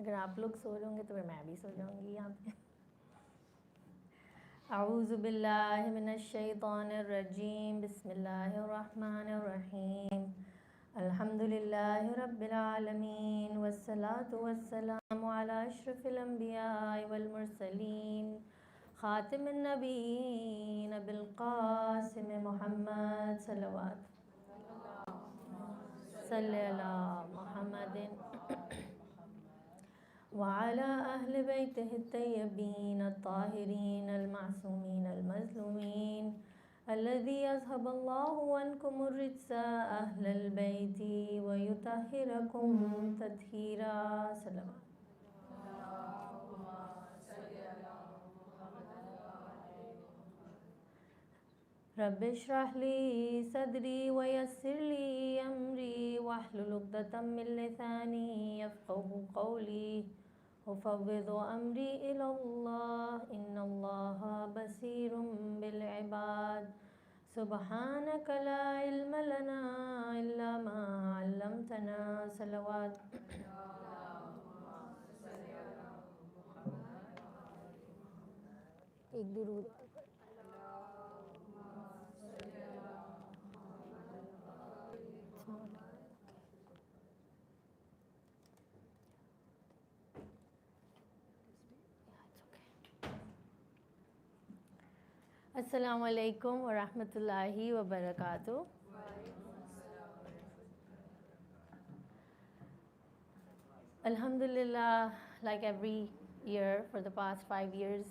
अगर आप लोग सो जाओगे तो फिर मैं भी सो जाऊंगी यहाँ पे. अऊज़ु बिल्लाहि मिनश शैतानिर रजीम. बिस्मिल्लाहिर रहमानिर रहीम. अल्हम्दुलिल्लाहि रब्बिल आलमीन वस्सलातु वस्सलामु अला अशरफिल अंबियाइ वल मुरसलीन खातिमिन नबिय्यीन अबिल क़ासिम मुहम्मद सल्लल्लाहु अला मुहम्मदिन वअला अहलि बैतिहि अत्तय्यबीन अत्ताहिरीन अलमासूमीन अलमज़लूमीन अल्लज़ी अज़हबल्लाहु अन्कुमुर रिज्सा अहलल बैति व युतहिरकुम तत्हीरा. रब्बि इश्रह ली सदरी व यस्सिर ली अमरी वहलुल उक़दतम मिन लिसानी यफ़क़हू क़ौली उफ़व्विज़ु अमरी इलल्लाह इन्नल्लाह बसीरुम बिल इबाद. सुब्हानक ला इल्म लना इल्ला मा अल्लमतना. सलवात. एक दुरूद. अस्सलामु अलैकुम व रहमतुल्लाहि व बरकातुहू. Alhamdulillah, like every year for the past 5 years,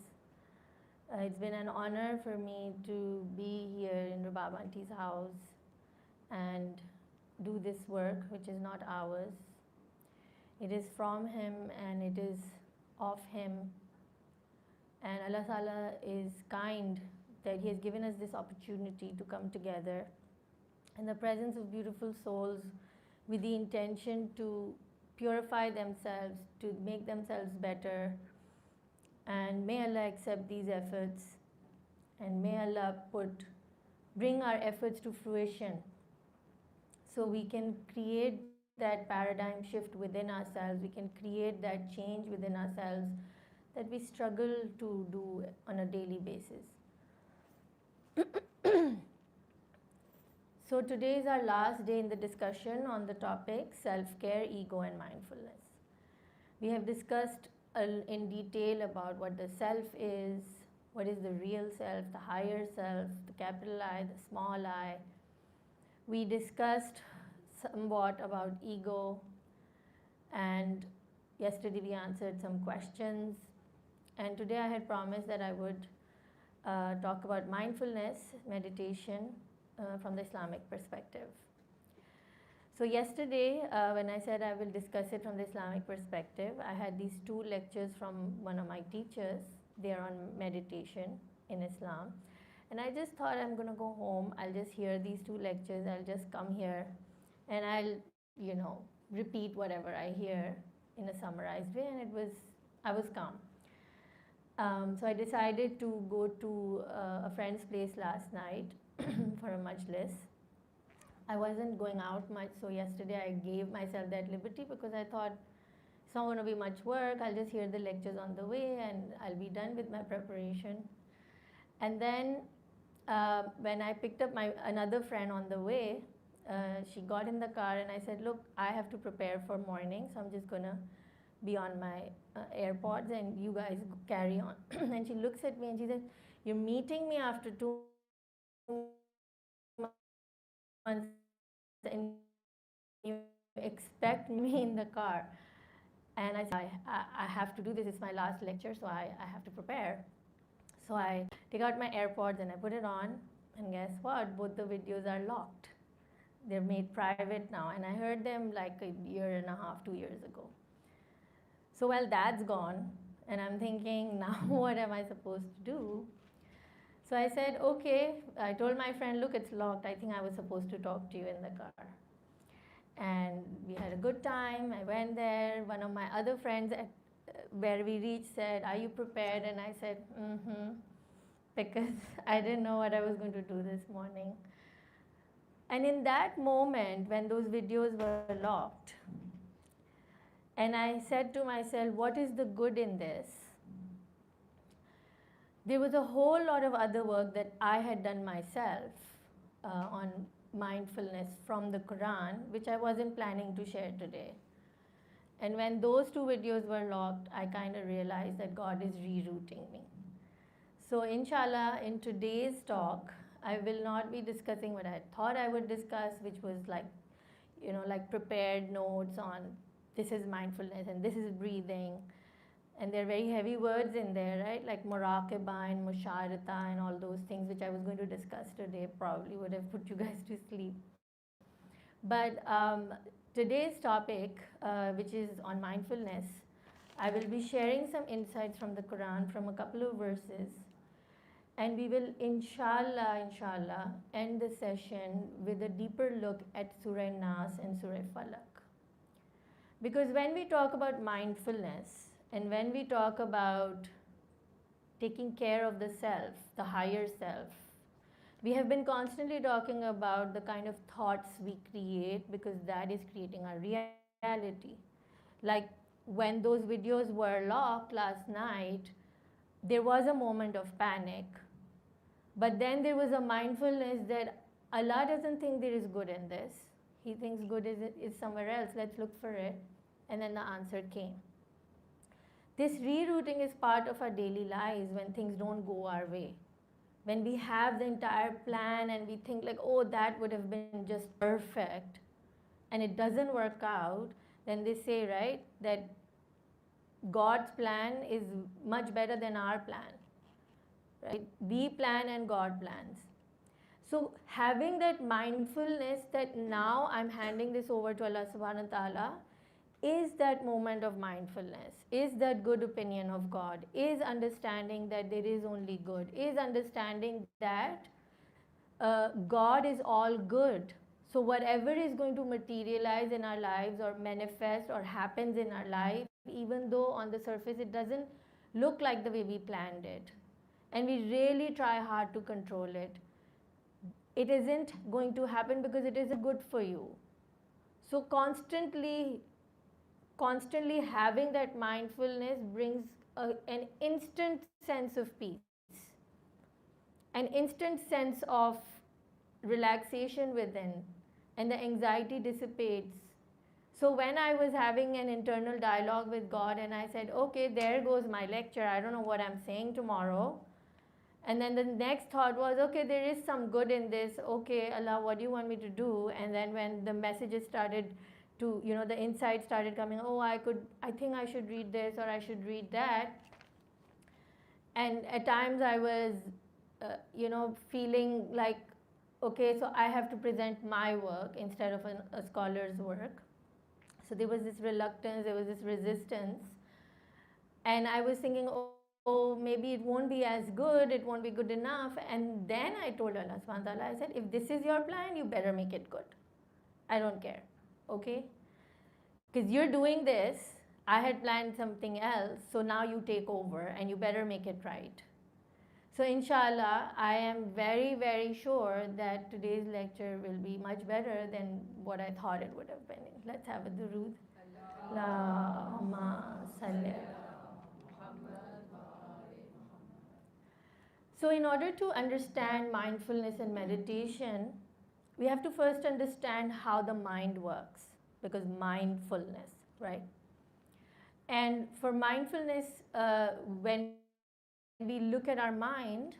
it's been an honor for me to be here in Rubab Auntie's house and do this work, which is not ours. It is from him and it is of him. And Allah Ta'ala is kind that He has given us this opportunity to come together in the presence of beautiful souls with the intention to purify themselves, to make themselves better. And may Allah accept these efforts, and may Allah bring our efforts to fruition so we can create that paradigm shift within ourselves, we can create that change within ourselves that we struggle to do on a daily basis. So today is our last day in the discussion on the topic self-care, ego and mindfulness. We have discussed in detail about what the self is, what is the real self, the higher self, the capital I, the small I. We discussed somewhat about ego, and yesterday we answered some questions, and today I had promised that I would talk about mindfulness, meditation from the Islamic perspective. So yesterday, when I said I will discuss it from the Islamic perspective, I had these 2 lectures from one of my teachers. They are on meditation in Islam. And I just thought I'm going to go home, I'll just hear these 2 lectures, I'll just come here and I'll, repeat whatever I hear in a summarized way, and I was calm. So I decided to go to a friend's place last night for a majlis. I wasn't going out much, so yesterday I gave myself that liberty because I thought it's not going to be much work, I'll just hear the lectures on the way and I'll be done with my preparation. And then when I picked up another friend on the way, she got in the car and I said, look, I have to prepare for morning, so I'm just going to be on my AirPods and you guys carry on. And she looks at me and she says, you're meeting me after 2 months and you expect me in the car. And I said, I have to do this, it's my last lecture, so I have to prepare. So I take out my AirPods and I put it on, and guess what? Both the videos are locked. They're made private now, and I heard them like a year and a half, 2 years ago. So well, that's gone, and I'm thinking, now what am I supposed to do? So I said, okay, I told my friend, look, it's locked. I think I was supposed to talk to you in the car. And we had a good time. I went there. One of my other friends where we reached said, are you prepared? And I said, because I didn't know what I was going to do this morning. And in that moment, when those videos were locked, And I said to myself, what is the good in this? There was a whole lot of other work that I had done myself on mindfulness from the Quran, which I wasn't planning to share today. And when those two videos were locked, I kind of realized that God is rerouting me. So, inshallah, in today's talk, I will not be discussing what I thought I would discuss, which was like, like prepared notes on this is mindfulness and this is breathing. And there are very heavy words in there, right? Like muraqabah and musharata and all those things, which I was going to discuss today, probably would have put you guys to sleep. But today's topic, which is on mindfulness, I will be sharing some insights from the Quran from a couple of verses. And we will, inshallah, end the session with a deeper look at Surah Nas and Surah Falaq. Because when we talk about mindfulness and when we talk about taking care of the self, the higher self, we have been constantly talking about the kind of thoughts we create because that is creating our reality. Like when those videos were locked last night, there was a moment of panic, but then there was a mindfulness that Allah doesn't think there is good in this. He thinks good is somewhere else. Let's look for it. And then the answer came. This rerouting is part of our daily lives when things don't go our way. When we have the entire plan and we think like, oh, that would have been just perfect, and it doesn't work out, then they say, right, that God's plan is much better than our plan. Right? We plan and God plans. So having that mindfulness that now I'm handing this over to Allah subhanahu wa ta'ala is that moment of mindfulness, is that good opinion of God, is understanding that there is only good, is understanding that God is all good. So whatever is going to materialize in our lives or manifest or happens in our life, even though on the surface it doesn't look like the way we planned it, and we really try hard to control it, it isn't going to happen because it isn't good for you. So constantly having that mindfulness brings an instant sense of peace, an instant sense of relaxation within, and the anxiety dissipates. So when I was having an internal dialogue with God and I said, okay, there goes my lecture, I don't know what I'm saying tomorrow. And then the next thought was, okay, there is some good in this. Okay, Allah, what do you want me to do? And then when the messages started to, the insight started coming, oh, I think I should read this or I should read that. And at times I was, feeling like, okay, so I have to present my work instead of a scholar's work. So there was this reluctance, there was this resistance. And I was thinking, oh, maybe it won't be as good, it won't be good enough. And then I told Allah subhanahu wa ta'ala, I said, if this is your plan, you better make it good. I don't care, okay? Because you're doing this, I had planned something else, so now you take over and you better make it right. So inshallah, I am very, very sure that today's lecture will be much better than what I thought it would have been. Let's have a durood. Allahumma salli. So in order to understand mindfulness and meditation, we have to first understand how the mind works, because mindfulness, right? And for mindfulness, when we look at our mind,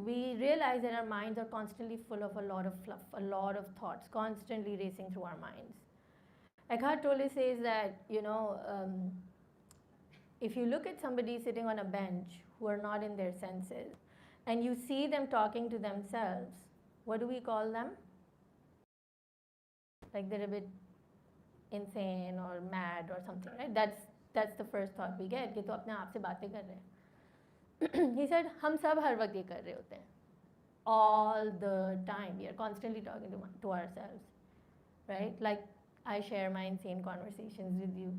we realize that our minds are constantly full of a lot of fluff, a lot of thoughts, constantly racing through our minds. Eckhart Tolle says that, if you look at somebody sitting on a bench who are not in their senses, and you see them talking to themselves, what do we call them? Like they're a bit insane or mad or something, right? That's the first thought we get, कि तो अपने आप से बातें कर रहे हैं. He said, हम सब हर वक्त ये कर रहे होते हैं. All the time, we are constantly talking to ourselves, right? Like I share my insane conversations with you.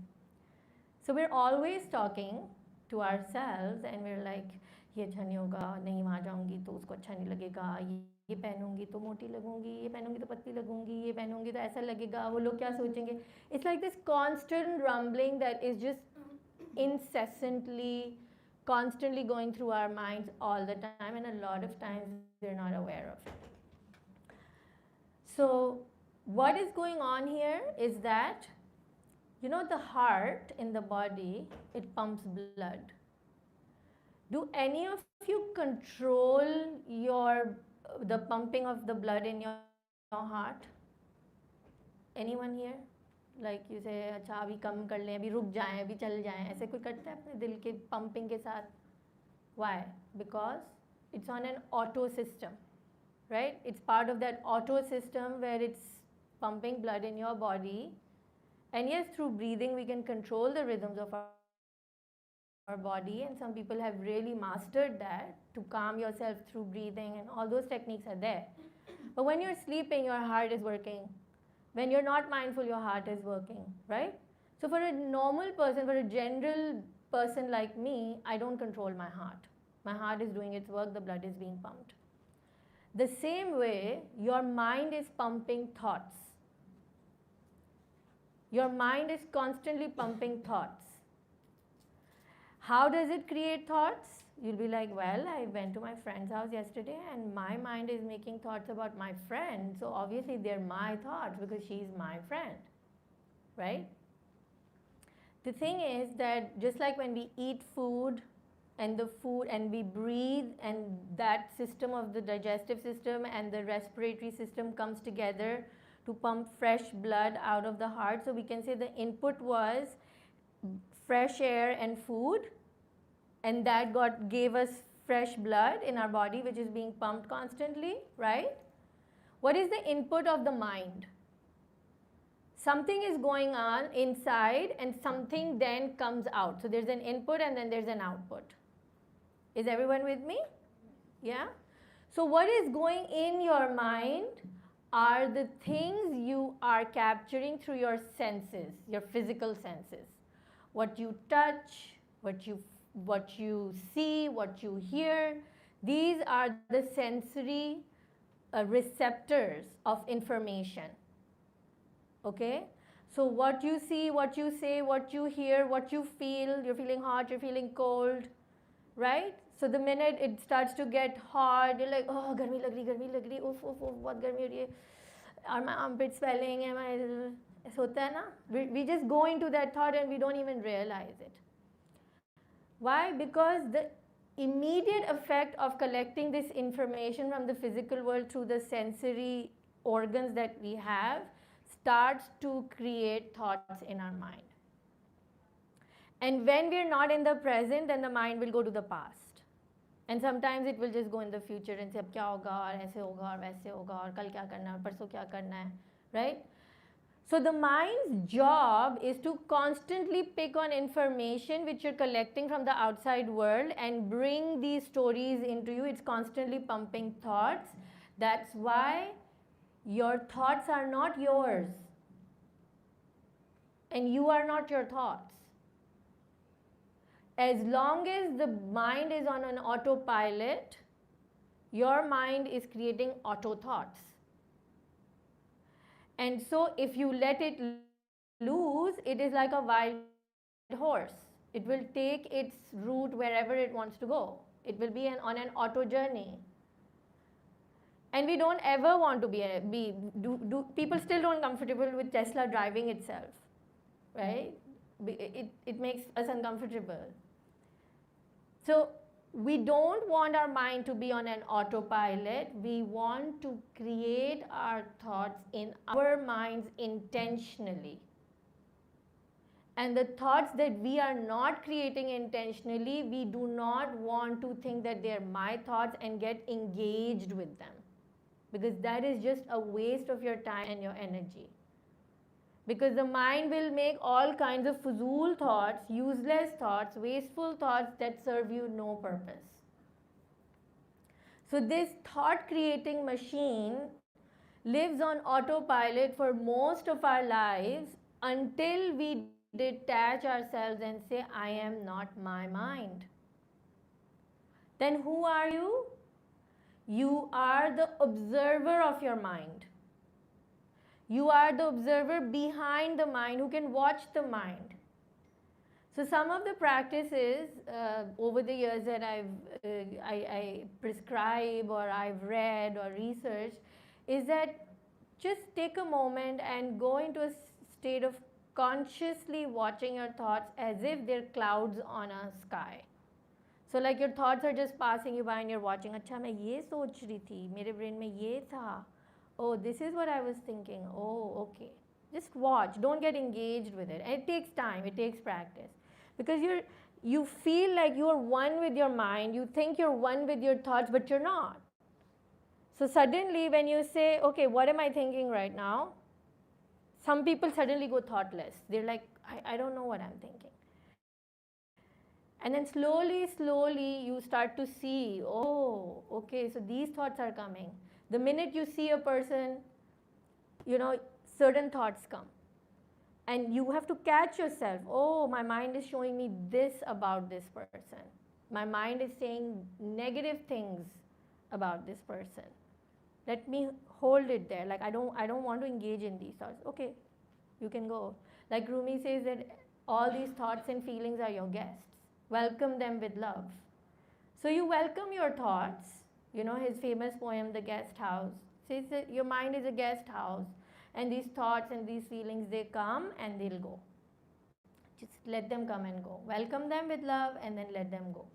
So we're always talking to ourselves and we're like, ये अच्छा नहीं होगा, नहीं वहाँ जाऊँगी तो उसको अच्छा नहीं लगेगा, ये पहनूंगी तो मोटी लगूंगी, ये पहनूंगी तो पतली लगूंगी, ये पहनूंगी तो ऐसा लगेगा, वो लोग क्या सोचेंगे. It's like this constant rumbling that is just incessantly, constantly going through our minds all the time, and a lot of times we're not aware of it. So what is going on here is that, you know, the heart in the body, it pumps blood. Do any of you control the pumping of the blood in your heart? Anyone here? Like you say, अच्छा अभी कम कर लें, अभी रुक जाएं, अभी चल जाएं, ऐसे कोई करता है अपने दिल के pumping के साथ? Why? Because it's on an auto system, right? It's part of that auto system where it's pumping blood in your body. And yes, through breathing we can control the rhythms of our body, and some people have really mastered that, to calm yourself through breathing, and all those techniques are there. But when you're sleeping, your heart is working. When you're not mindful, your heart is working, right? So for a normal person, for a general person like me, I don't control my heart. My heart is doing its work, the blood is being pumped. The same way, your mind is pumping thoughts. Your mind is constantly pumping thoughts. How does it create thoughts? You'll be like, well, I went to my friend's house yesterday and my mind is making thoughts about my friend, so obviously they're my thoughts because she's my friend, right? The thing is that just like when we eat food and we breathe, and that system of the digestive system and the respiratory system comes together to pump fresh blood out of the heart, so we can say the input was fresh air and food, and that gave us fresh blood in our body, which is being pumped constantly, right? What is the input of the mind? Something is going on inside and something then comes out. So there's an input and then there's an output. Is everyone with me? Yeah? So what is going in your mind are the things you are capturing through your senses, your physical senses. What you touch, what you see, what you hear, these are the sensory receptors of information. Okay? So what you see, what you say, what you hear, what you feel, you're feeling hot, you're feeling cold, right? So the minute it starts to get hot, you're like, oh, garmi lag rahi, oof, bahut garmi ho rahi hai. Are my armpits swelling? Am I? ऐसा होता है ना? We just go into that thought and we don't even realize it. Why? Because the immediate effect of collecting this information from the physical world through the sensory organs that we have starts to create thoughts in our mind. And when we're not in the present, then the mind will go to the past. And sometimes it will just go in the future and say, अब क्या होगा और ऐसे होगा और वैसे होगा और कल क्या करना है और परसों क्या करना है, right? So the mind's job is to constantly pick on information which you're collecting from the outside world and bring these stories into you. It's constantly pumping thoughts. That's why your thoughts are not yours. And you are not your thoughts. As long as the mind is on an autopilot, your mind is creating auto thoughts. And so if you let it loose, it is like a wild horse. It will take its route wherever it wants to go. It will be on an auto journey. And we don't ever want to people still don't comfortable with Tesla driving itself, right? It makes us uncomfortable. So we don't want our mind to be on an autopilot. We want to create our thoughts in our minds intentionally. And the thoughts that we are not creating intentionally, we do not want to think that they're my thoughts and get engaged with them. Because that is just a waste of your time and your energy. Because the mind will make all kinds of fuzul thoughts, useless thoughts, wasteful thoughts that serve you no purpose. So this thought creating machine lives on autopilot for most of our lives until we detach ourselves and say, I am not my mind. Then who are you? You are the observer of your mind. You are the observer behind the mind who can watch the mind. So some of the practices over the years that I prescribe or I've read or researched is that just take a moment and go into a state of consciously watching your thoughts as if they're clouds on a sky. So like your thoughts are just passing you by and you're watching, अच्छा मैं ये सोच रही थी, मेरे brain में ये था, oh this is what I was thinking, oh okay. Just watch, don't get engaged with it. And it takes time, it takes practice. Because you feel like you're one with your mind, you think you're one with your thoughts, but you're not. So suddenly when you say, okay, what am I thinking right now? Some people suddenly go thoughtless. They're like, I don't know what I'm thinking. And then slowly you start to see, oh, okay, so these thoughts are coming. The minute you see a person, certain thoughts come. And you have to catch yourself, oh, my mind is showing me this about this person. My mind is saying negative things about this person. Let me hold it there. Like I don't want to engage in these thoughts. Okay, you can go. Like Rumi says that all these thoughts and feelings are your guests. Welcome them with love. So you welcome your thoughts. His famous poem, The Guest House, says that your mind is a guest house. And these thoughts and these feelings, they come and they'll go. Just let them come and go. Welcome them with love and then let them go.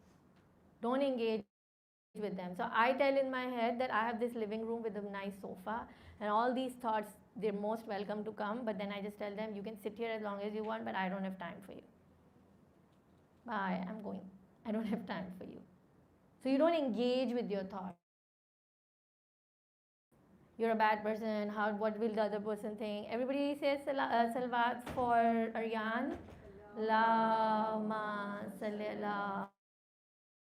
Don't engage with them. So I tell in my head that I have this living room with a nice sofa and all these thoughts, they're most welcome to come, but then I just tell them, you can sit here as long as you want, but I don't have time for you. Bye, I'm going. I don't have time for you. So you don't engage with your thoughts. You're a bad person, what will the other person think? Everybody says salawat for Aryan. Allahumma salli ala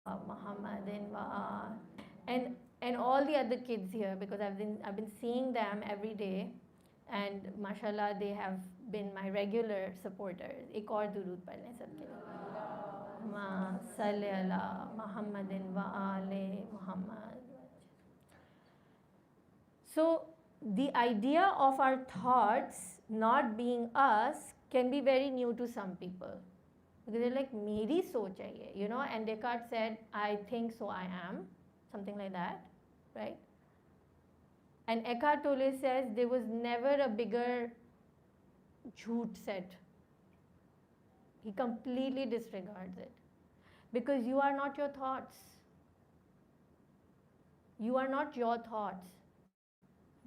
Muhammadin wa and all the other kids here, because I've been seeing them every day, and mashallah they have been my regular supporters. एक और दुरूद पढ़ लें सबके लिए. Allahumma salli ala Muhammadin wa ali Muhammad. So the idea of our thoughts not being us can be very new to some people. Because they're like, meri soch hai ye, and Descartes said, I think so I am, something like that, right? And Eckhart Tolle says there was never a bigger jhoot said. He completely disregards it. Because you are not your thoughts. You are not your thoughts.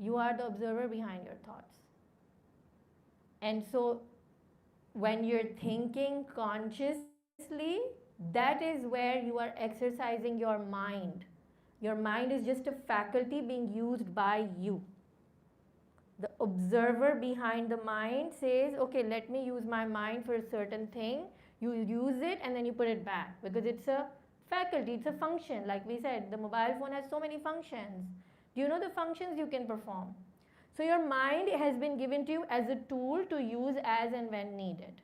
You are the observer behind your thoughts. And so when you're thinking consciously, that is where you are exercising your mind. Your mind is just a faculty being used by you. The observer behind the mind says, okay, let me use my mind for a certain thing. You use it and then you put it back, because it's a faculty, it's a function. Like we said, the mobile phone has so many functions. Do you know the functions you can perform? So your mind has been given to you as a tool to use as and when needed.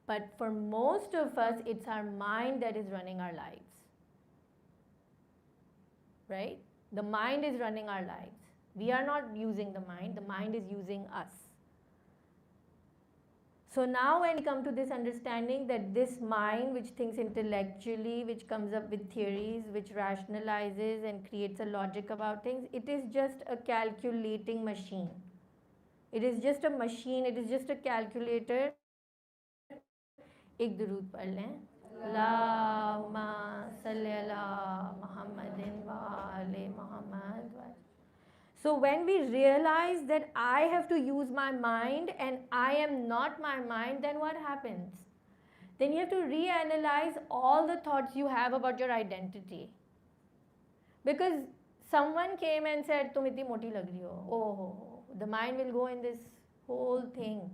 But for most of us, it's our mind that is running our lives. Right? The mind is running our lives. We are not using the mind is using us. So now when we come to this understanding that this mind which thinks intellectually, which comes up with theories, which rationalizes and creates a logic about things, it is just a calculating machine. It is just a machine, it is just a calculator. एक दुरूद पढ़ लें. Allahumma salli ala Muhammadin wa ali Muhammad. So when we realize that I have to use my mind and I am not my mind, then what happens? Then you have to reanalyze all the thoughts you have about your identity. Because someone came and said, "Tum itni moti lag rahi ho." Oh, the mind will go in this whole thing.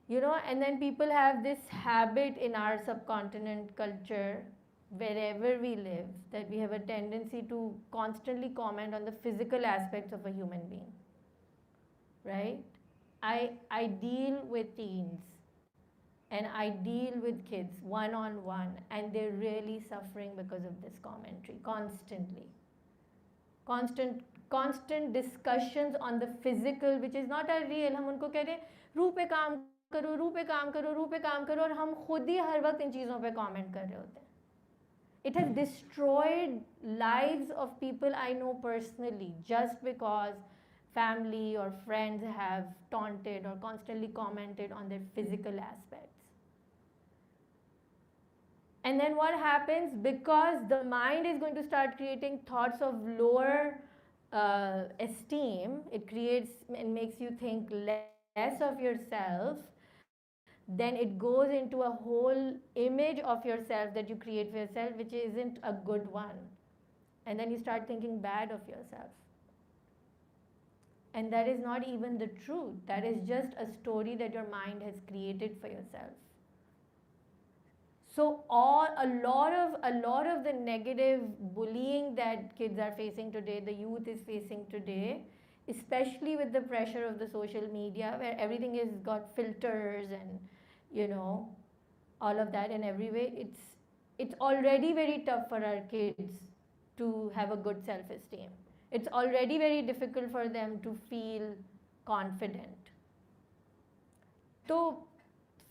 And then people have this habit in our subcontinent culture, wherever we live, that we have a tendency to constantly comment on the physical aspects of a human being. Right? I deal with teens. and I deal with kids one-on-one, and they're really suffering because of this commentary constantly. Constant discussions on the physical, which is not a real. हम उनको कह रहे हैं रूह पे काम करो, रूह पे काम करो, रूह पे काम करो, और हम खुद ही हर वक्त इन चीज़ों पे कमेंट कर रहे होते हैं. It has destroyed lives of people I know personally just because family or friends have taunted or constantly commented on their physical aspects. And then what happens, because the mind is going to start creating thoughts of lower esteem, it creates and makes you think less of yourself, then it goes into a whole image of yourself that you create for yourself, which isn't a good one. And then you start thinking bad of yourself. And that is not even the truth. That is just a story that your mind has created for yourself. So a lot of the negative bullying that kids are facing today, the youth is facing today, especially with the pressure of the social media, where everything is got filters and, you know, all of that in every way, it's already very tough for our kids to have a good self-esteem. It's already very difficult for them to feel confident. तो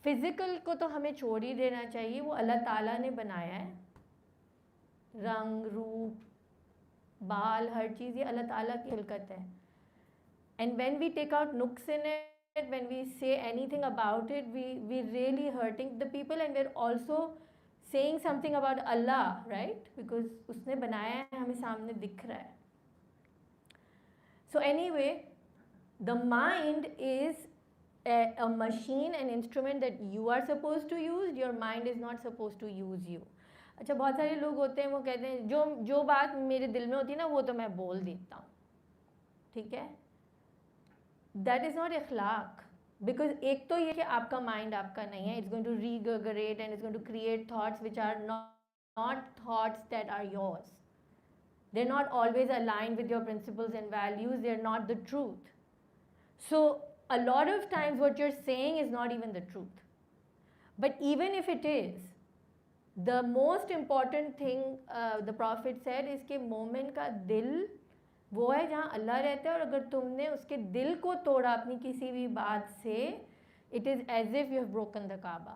physical को तो हमें छोड़ ही देना चाहिए, वो अल्लाह ताला ने बनाया है. रंग, रूप, बाल, हर चीज़ ये अल्लाह ताला की खिलकत है. And when we take out nooks in it, when we say anything about it, we're really hurting the people, and we're also saying something about Allah, right? Because उसने बनाया है, हमें सामने दिख रहा है. So anyway, the mind is a machine, an instrument that you are supposed to use. Your mind is not supposed to use you. अच्छा, बहुत सारे लोग होते हैं, वो कहते हैं जो बात मेरे दिल में होती है ना, वो तो मैं बोल देता हूँ. ठीक है? That is not Ikhlaq. Because एक तो ये कि आपका mind आपका नहीं है. It's going to regurgitate and it's going to create thoughts which are not thoughts that are yours. They're not always aligned with your principles and values. They're not the truth. So a lot of times what you're saying is not even the truth. But even if it is, the most important thing the Prophet said is कि मोमिन का दिल वो है जहाँ अल्लाह रहता है, और अगर तुमने उसके दिल को तोड़ा अपनी किसी भी बात से, it is as if you have broken the Kaaba.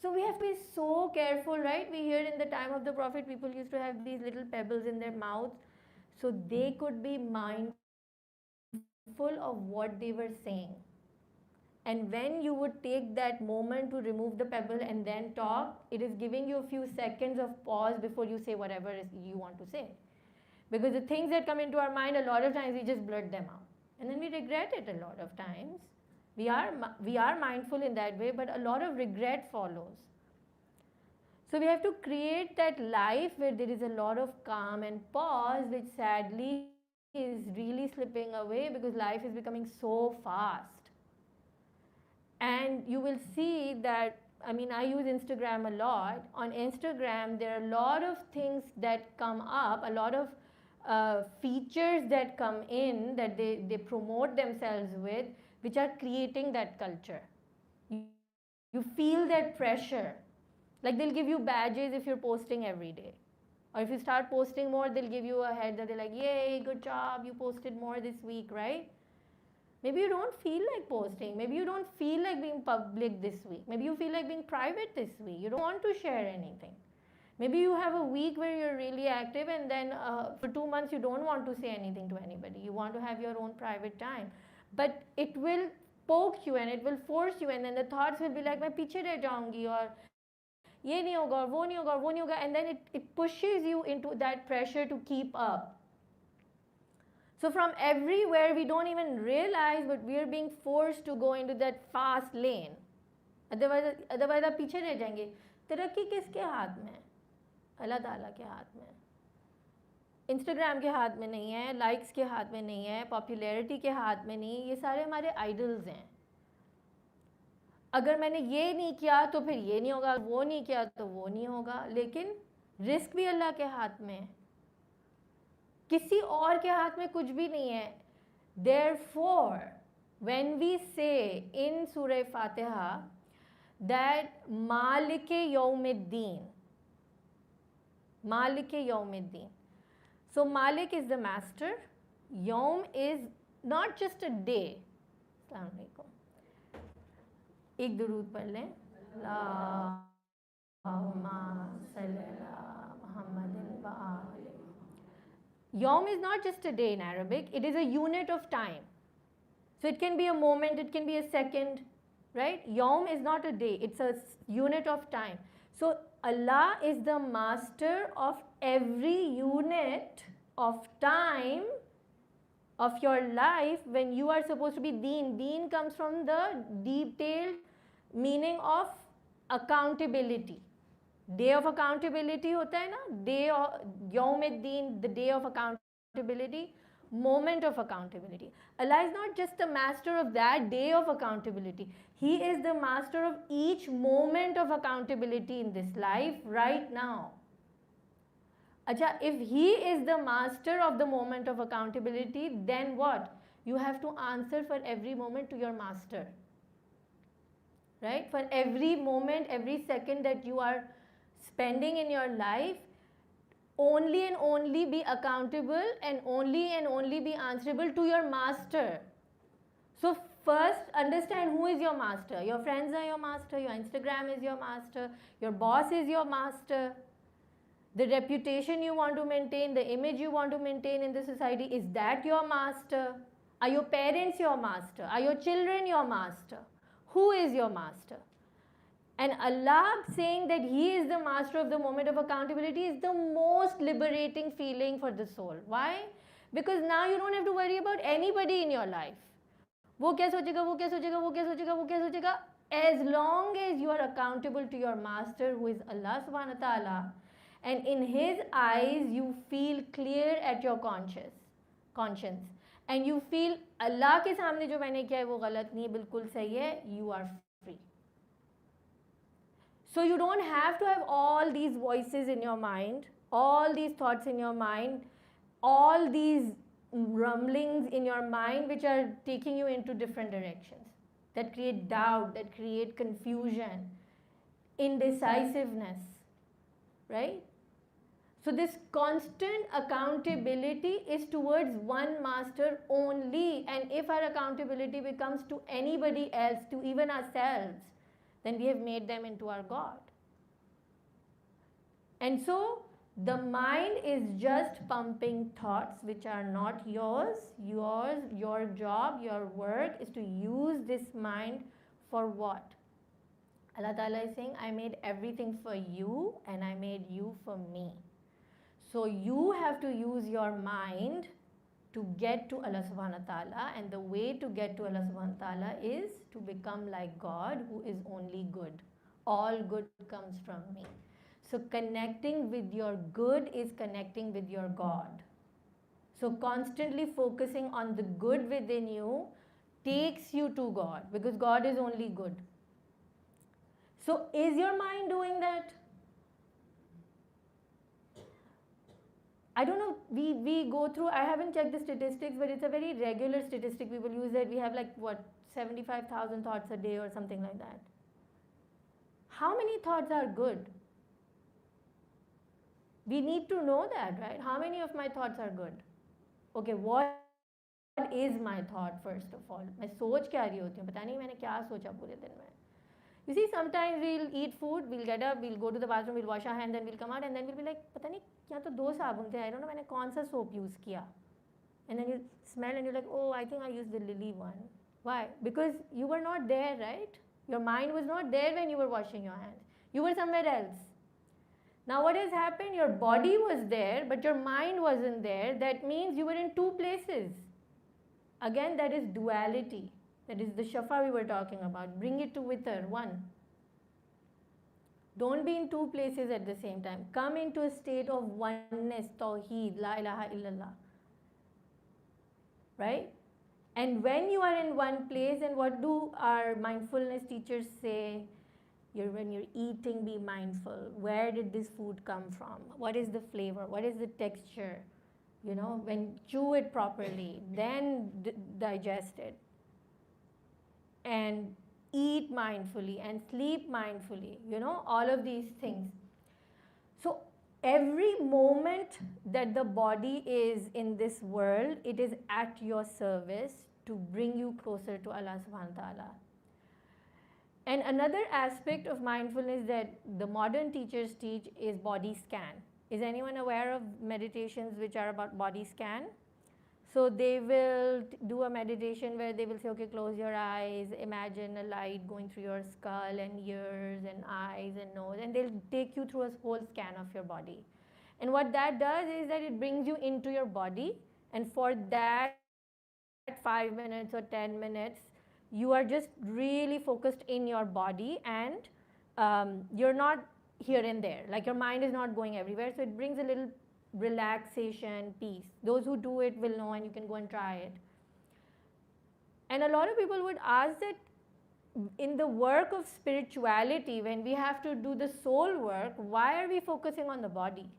So we have to be so careful, right? We hear in the time of the Prophet, people used to have these little pebbles in their mouths so they could be mindful of what they were saying. And when you would take that moment to remove the pebble and then talk, it is giving you a few seconds of pause before you say whatever you want to say. Because the things that come into our mind, a lot of times we just blurt them out. And then we regret it a lot of times. We are mindful in that way, but a lot of regret follows. So we have to create that life where there is a lot of calm and pause, which sadly is really slipping away because life is becoming so fast. And you will see that, I mean, I use Instagram a lot. On Instagram, there are a lot of things that come up, a lot of features that come in that they promote themselves with, which are creating that culture. You feel that pressure. Like they'll give you badges if you're posting every day. Or if you start posting more, they'll give you a head that they're like, yay, good job, you posted more this week, right? Maybe you don't feel like posting. Maybe you don't feel like being public this week. Maybe you feel like being private this week. You don't want to share anything. Maybe you have a week where you're really active and then for 2 months you don't want to say anything to anybody. You want to have your own private time. But it will poke you and it will force you, and then the thoughts will be like, मैं पीछे रह जाऊंगी और ये नहीं होगा और वो नहीं होगा और वो नहीं होगा, and then it pushes you into that pressure to keep up. So from everywhere we don't even realize, but we are being forced to go into that fast lane. Otherwise आप पीछे रह जाएंगे. तरक्की किसके हाथ में है? अल्लाह ताला के हाथ में है. इंस्टाग्राम के हाथ में नहीं है, लाइक्स के हाथ में नहीं है, पॉपुलैरिटी के हाथ में नहीं. ये सारे हमारे आइडल्स हैं. अगर मैंने ये नहीं किया तो फिर ये नहीं होगा, वो नहीं किया तो वो नहीं होगा. लेकिन रिस्क भी अल्लाह के हाथ में है, किसी और के हाथ में कुछ भी नहीं है. Therefore, When we say in Surah Fatiha that Malike Yawmiddin, Malike Yawmiddin. So Malik is the master, Yawm is not just a day. Assalamu alaikum. एक दुरूद पढ़ लें. Yawm is not just a day in Arabic, it is a unit of time. So it can be a moment, it can be a second, right? Yawm is not a day, it's a unit of time. So Allah is the master of every unit of time of your life when you are supposed to be deen. Deen comes from the detailed meaning of accountability. Day of accountability hota hai na? Day of Yawmiddin, the day of accountability, moment of accountability. Allah is not just the master of that day of accountability. He is the master of each moment of accountability in this life right now. Acha, if he is the master of the moment of accountability, then what? You have to answer for every moment to your master. Right? For every moment, every second that you are spending in your life, only and only be accountable and only be answerable to your master. So first understand who is your master. Your friends are your master, your Instagram is your master, your boss is your master. The reputation you want to maintain, the image you want to maintain in the society, is that your master? Are your parents your master? Are your children your master? Who is your master? And Allah saying that He is the master of the moment of accountability is the most liberating feeling for the soul. Why? Because now you don't have to worry about anybody in your life. वो क्या सोचेगा, वो क्या सोचेगा, वो क्या सोचेगा, वो क्या सोचेगा? As long as you are accountable to your master, who is Allah subhanahu wa ta'ala, and in His eyes you feel clear at your conscience, and you feel Allah के सामने जो मैंने किया है वो गलत नहीं है, बिल्कुल सही है, you are free. So you don't have to have all these voices in your mind, all these thoughts in your mind, all these rumblings in your mind which are taking you into different directions, that create doubt, that create confusion, indecisiveness, right? So this constant accountability is towards one master only, and if our accountability becomes to anybody else, to even ourselves, then we have made them into our God. And so the mind is just pumping thoughts which are not yours. Your job, your work is to use this mind for what? Allah Ta'ala is saying, I made everything for you and I made you for me. So you have to use your mind to get to Allah subhanahu wa ta'ala, and the way to get to Allah subhanahu wa ta'ala is to become like God, who is only good. All good comes from me. So connecting with your good is connecting with your God. So constantly focusing on the good within you takes you to God, because God is only good. So is your mind doing that? I don't know, we go through, I haven't checked the statistics, but it's a very regular statistic people use, that we have like what, 75,000 thoughts a day or something like that. How many thoughts are good? We need to know that, right? How many of my thoughts are good? Okay, what is my thought first of all? मैं सोच क्या रही होती हूँ, पता नहीं मैंने क्या सोचा पूरे दिन में. You see, sometimes we'll eat food, we'll get up, we'll go to the bathroom, we'll wash our hands, then we'll come out, and then we'll be like, पता नहीं यहाँ तो 2 साबुन थे, I don't know मैंने कौन सा soap use किया. And then you smell and you're like, oh, I think I used the lily one. Why? Because you were not there, right? Your mind was not there when you were washing your hands. You were somewhere else. Now what has happened? Your body was there, but your mind wasn't there. That means you were in 2 places. Again, that is duality. That is the shafa we were talking about. Bring it to witr, one. Don't be in 2 places at the same time. Come into a state of oneness, tawheed, la ilaha illallah. Right? And when you are in one place, and what do our mindfulness teachers say? When you're eating, be mindful. Where did this food come from? What is the flavor? What is the texture? You know, when chew it properly, then digest it. and eat mindfully and sleep mindfully, all of these things. So every moment that the body is in this world, it is at your service to bring you closer to Allah subhanahu wa ta'ala. And another aspect of mindfulness that the modern teachers teach is body scan. Is anyone aware of meditations which are about body scan? So they will do a meditation where they will say, okay, close your eyes, imagine a light going through your skull and ears and eyes and nose, and they'll take you through a whole scan of your body. And what that does is that it brings you into your body, and for that 5 minutes or 10 minutes, you are just really focused in your body, and you're not here and there. Like your mind is not going everywhere, so it brings a little relaxation, peace. Those who do it will know, and you can go and try it. And a lot of people would ask that in the work of spirituality, when we have to do the soul work, why are we focusing on the body?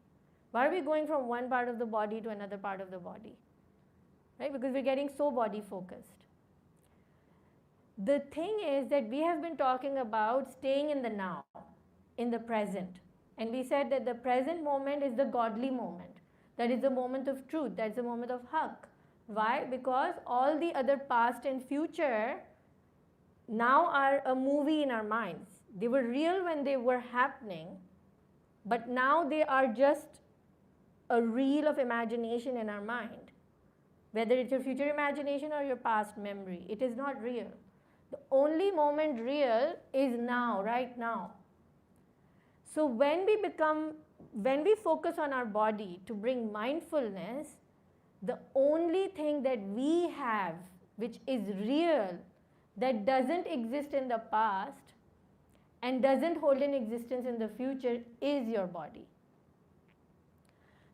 Why are we going from one part of the body to another part of the body? Right? Because we're getting so body focused. The thing is that we have been talking about staying in the now, in the present. And we said that the present moment is the godly moment. That is the moment of truth. That's the moment of haqq. Why? Because all the other past and future now are a movie in our minds. They were real when they were happening, but now they are just a reel of imagination in our mind. Whether it's your future imagination or your past memory, it is not real. The only moment real is now, right now. So when we focus on our body to bring mindfulness, the only thing that we have which is real, that doesn't exist in the past and doesn't hold an existence in the future, is your body.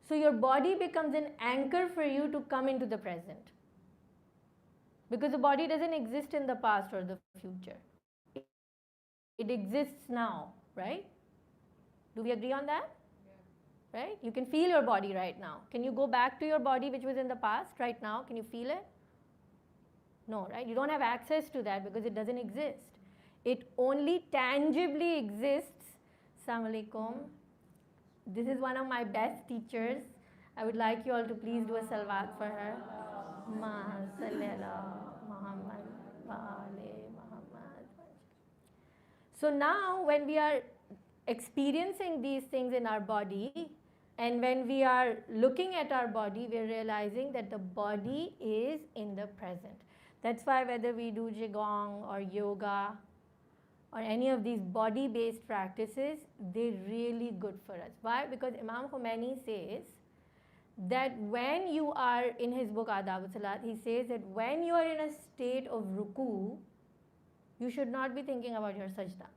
So your body becomes an anchor for you to come into the present. Because the body doesn't exist in the past or the future. It exists now, right? Do we agree on that? Yeah. Right? You can feel your body right now. Can you go back to your body which was in the past right now? Can you feel it? No, right? You don't have access to that because it doesn't exist. It only tangibly exists. Assalamu alaikum. This is one of my best teachers. I would like you all to please do a salawat for her. So now when we are experiencing these things in our body, and when we are looking at our body, we are realizing that the body is in the present. That's why whether we do Qigong or yoga or any of these body-based practices, they're really good for us. Why? Because Imam Khomeini says that when you are, in his book Adab Salat, he says that when you are in a state of ruku, you should not be thinking about your sajda.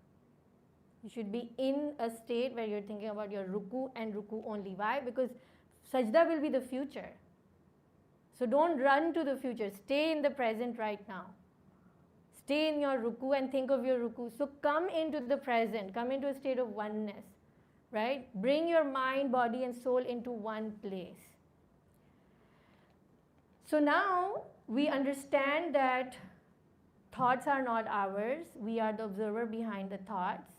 You should be in a state where you're thinking about your ruku and ruku only. Why? Because sajda will be the future. So don't run to the future. Stay in the present right now. Stay in your ruku and think of your ruku. So come into the present. Come into a state of oneness. Right? Bring your mind, body and soul into one place. So now we understand that thoughts are not ours. We are the observer behind the thoughts.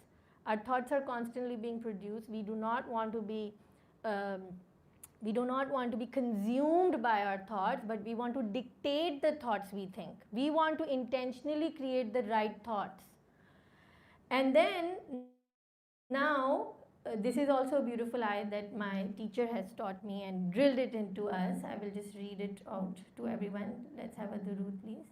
Our thoughts are constantly being produced. We do not want to be consumed by our thoughts, but we want to dictate the thoughts we think. We want to intentionally create the right thoughts. And then now, this is also a beautiful ayat that my teacher has taught me and drilled it into us. I will just read it out to everyone. Let's have a durood, please.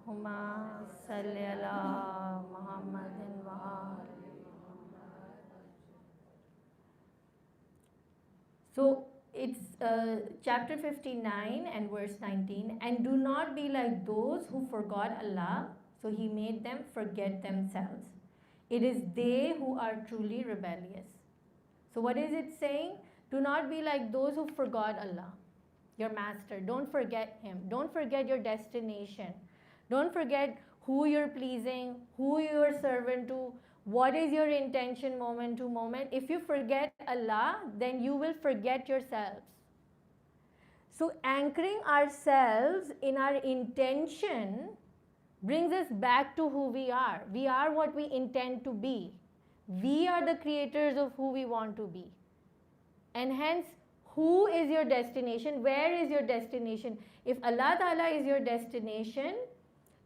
Allahumma salli ala Muhammadin wa ali Muhammad. So it's chapter 59 and verse 19. And do not be like those who forgot Allah, so He made them forget themselves. It is they who are truly rebellious. So what is it saying? Do not be like those who forgot Allah, your master. Don't forget Him. Don't forget your destination. Don't forget who you're pleasing, who you're servant to, What is your intention moment to moment? If you forget Allah, then you will forget yourselves. So anchoring ourselves in our intention brings us back to who we are. We are what we intend to be. We are the creators of who we want to be. And hence, who is your destination? Where is your destination? If Allah Ta'ala is your destination,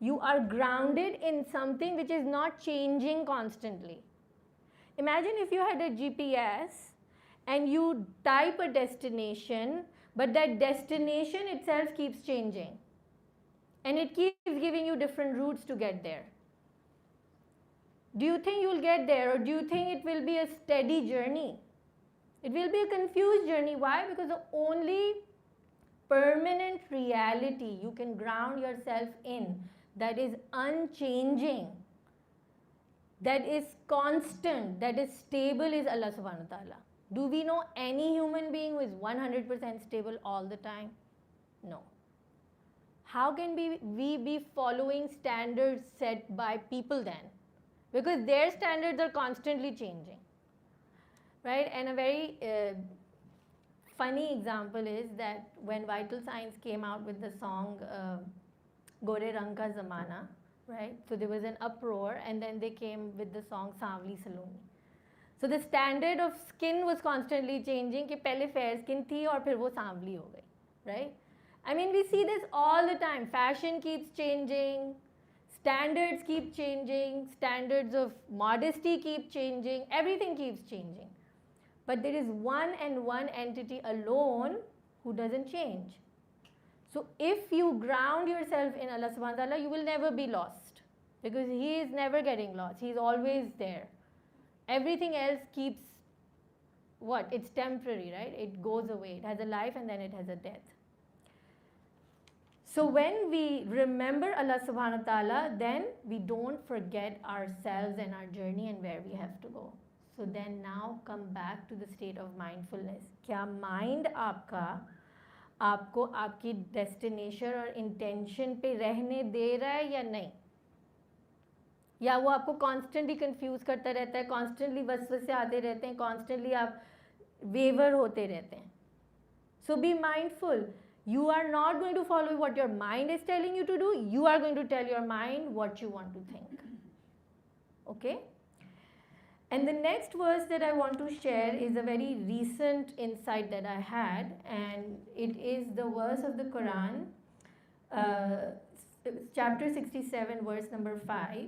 you are grounded in something which is not changing constantly. Imagine if you had a GPS and you type a destination, but that destination itself keeps changing. And it keeps giving you different routes to get there. Do you think you'll get there, or do you think it will be a steady journey? It will be a confused journey. Why? Because the only permanent reality you can ground yourself in, that is unchanging, that is constant, that is stable, is Allah subhanahu wa ta'ala. Do we know any human being who is 100% stable all the time? No. How can we be following standards set by people then? Because their standards are constantly changing, right? And a very funny example is that when Vital Signs came out with the song Gore Rang Ka Zamana, right? So there was an uproar, and then they came with the song Saavli Saloni. So the standard of skin was constantly changing कि पहले fair skin थी और फिर वो सांवली हो गई, right? I mean, we see this all the time. Fashion keeps changing, standards keep changing, standards of modesty keep changing, everything keeps changing. But there is one and one entity alone who doesn't change. So if you ground yourself in Allah subhanahu wa ta'ala, you will never be lost, because He is never getting lost. He is always there. Everything else keeps, what? It's temporary, right? It goes away. It has a life and then it has a death. So when we remember Allah subhanahu wa ta'ala, then we don't forget ourselves and our journey and where we have to go. So then now come back to the state of mindfulness. क्या mind आपको आपकी destination और intention पे रहने दे रहा है या नहीं? या वो आपको constantly confuse करता रहता है, constantly वसवसे आते रहते हैं, constantly आप waver होते रहते हैं. So be mindful. You are not going to follow what your mind is telling you to do. You are going to tell your mind what you want to think. Okay? And the next verse that I want to share is a very recent insight that I had, and it is the verse of the Quran, chapter 67, verse number 5.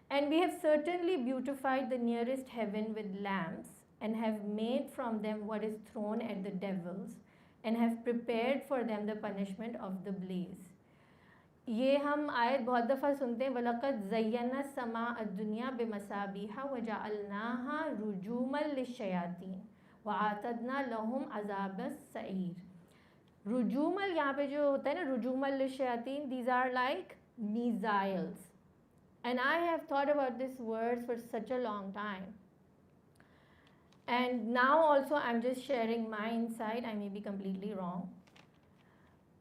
And we have certainly beautified the nearest heaven with lamps, and have made from them what is thrown at the devils, and have prepared for them the punishment of the blaze. ये हम आयत बहुत दफ़ा सुनते हैं, वलक़द ज़य्यना समा अद्दुनिया बिमसाबिहा वजअलनाहा रुजूमन लिश्शयातीन वआतदना लहुम अज़ाबस सईर. रुजूमल यहाँ पे जो होता है ना, रुजूमल लिश्शयातीन, these are like missiles. And I have thought about this verse for such a long time. And now also I'm just sharing my insight. I may be completely wrong.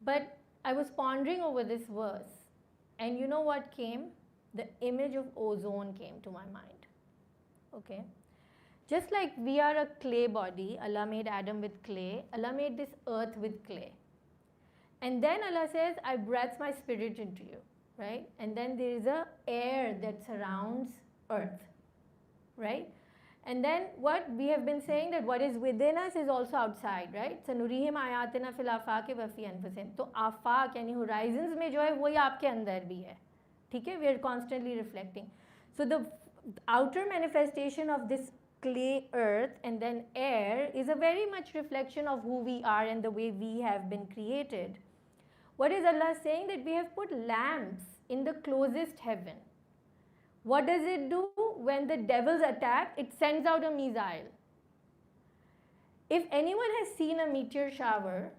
But I was pondering over this verse, and you know what came? The image of ozone came to my mind. Okay? Just like we are a clay body, Allah made Adam with clay, Allah made this earth with clay. And then Allah says, I breathe my spirit into you, right? And then there is a air that surrounds earth, right? And then what we have been saying, that what is within us is also outside, right? सनुरीहिम आयातिना फिल आफाक़ि व फ़ी अनफुसिहिम. तो आफाक यानी horizons में जो है वही आपके अंदर भी है, ठीक है? We are constantly reflecting. So the outer manifestation of this clay earth and then air is a very much reflection of who we are and the way we have been created. What is Allah saying? That we have put lamps in the closest heaven. What does it do? When the devils attack, it sends out a missile. If anyone has seen a meteor shower,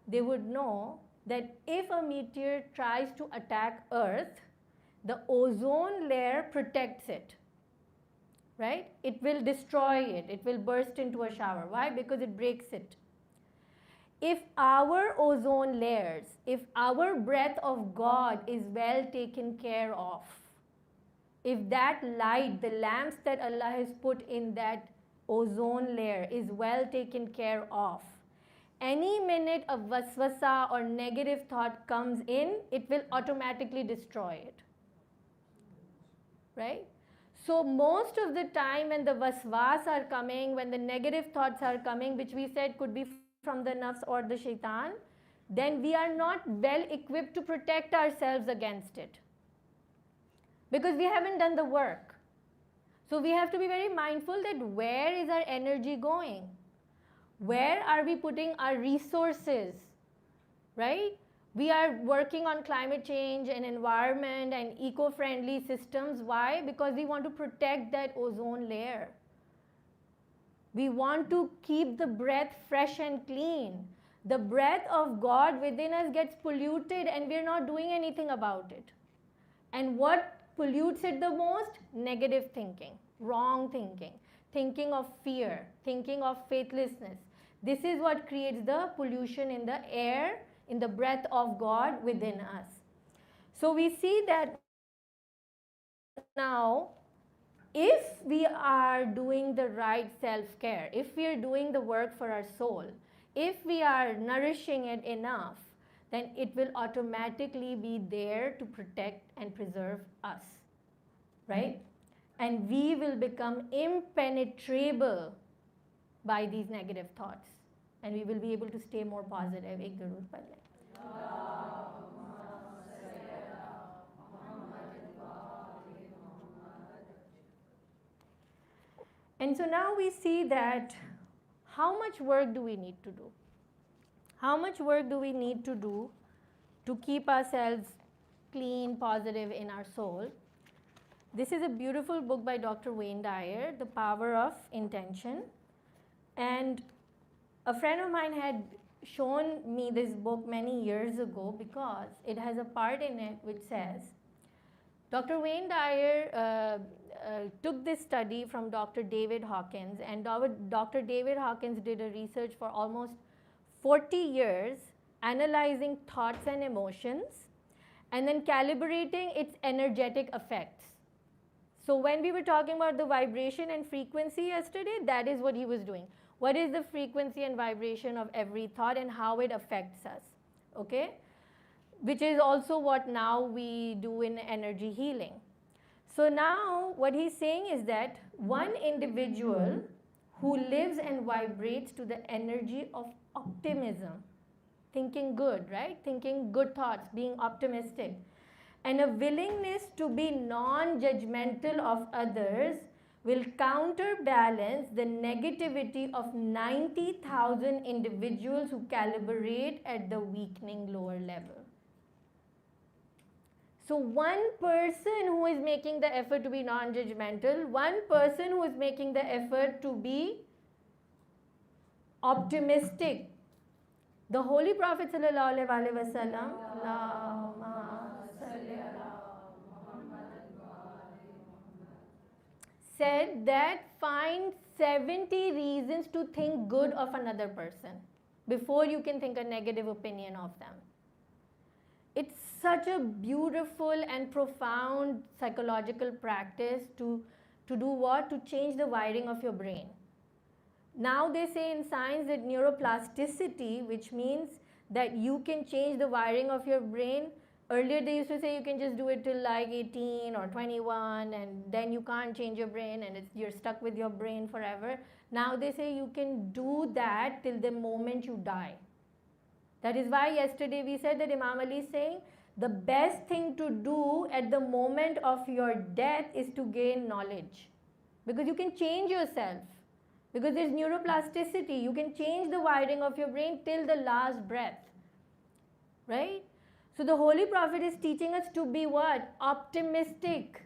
they would know that if a meteor tries to attack Earth, the ozone layer protects it, right? It will destroy it. It will burst into a shower. Why? Because it breaks it. If our ozone layers, if our breath of God is well taken care of, if that light, the lamps that Allah has put in that ozone layer is well taken care of, any minute a vaswasa or negative thought comes in, it will automatically destroy it. Right? So most of the time when the vaswas are coming, when the negative thoughts are coming, which we said could be from the nafs or the shaitan, then we are not well equipped to protect ourselves against it, because we haven't done the work. So we have to be very mindful that where is our energy going? Where are we putting our resources, right? We are working on climate change and environment and eco-friendly systems. Why? Because we want to protect that ozone layer. We want to keep the breath fresh and clean. The breath of God within us gets polluted and we're not doing anything about it. And what pollutes it the most? Negative thinking, wrong thinking, thinking of fear, thinking of faithlessness. This is what creates the pollution in the air, in the breath of God within us. So we see that now, if we are doing the right self-care, if we are doing the work for our soul, if we are nourishing it enough, then it will automatically be there to protect and preserve us, right? And we will become impenetrable by these negative thoughts, and we will be able to stay more positive. Ek darur padh lein. And so now we see that how much work do we need to do? How much work do we need to do to keep ourselves clean, positive in our soul? This is a beautiful book by Dr. Wayne Dyer, The Power of Intention. And a friend of mine had shown me this book many years ago because it has a part in it which says, Dr. Wayne Dyer took this study from Dr. David Hawkins, and Dr. David Hawkins did a research for almost 40 years analyzing thoughts and emotions and then calibrating its energetic effects. So when we were talking about the vibration and frequency yesterday, that is what he was doing. What is the frequency and vibration of every thought and how it affects us, okay? Which is also what now we do in energy healing. So now what he's saying is that one individual who lives and vibrates to the energy of optimism, thinking good, right? Thinking good thoughts, being optimistic, and a willingness to be non-judgmental of others will counterbalance the negativity of 90,000 individuals who calibrate at the weakening lower level. So one person who is making the effort to be non-judgmental, one person who is making the effort to be optimistic. The Holy Prophet ﷺ said that find 70 reasons to think good of another person before you can think a negative opinion of them. It's such a beautiful and profound psychological practice to do what? To change the wiring of your brain. Now they say in science that neuroplasticity, which means that you can change the wiring of your brain. Earlier they used to say you can just do it till like 18 or 21 and then you can't change your brain and you're stuck with your brain forever. Now they say you can do that till the moment you die. That is why yesterday we said that Imam Ali is saying the best thing to do at the moment of your death is to gain knowledge, because you can change yourself, because there's neuroplasticity. You can change the wiring of your brain till the last breath, right? So the Holy Prophet is teaching us to be what? Optimistic,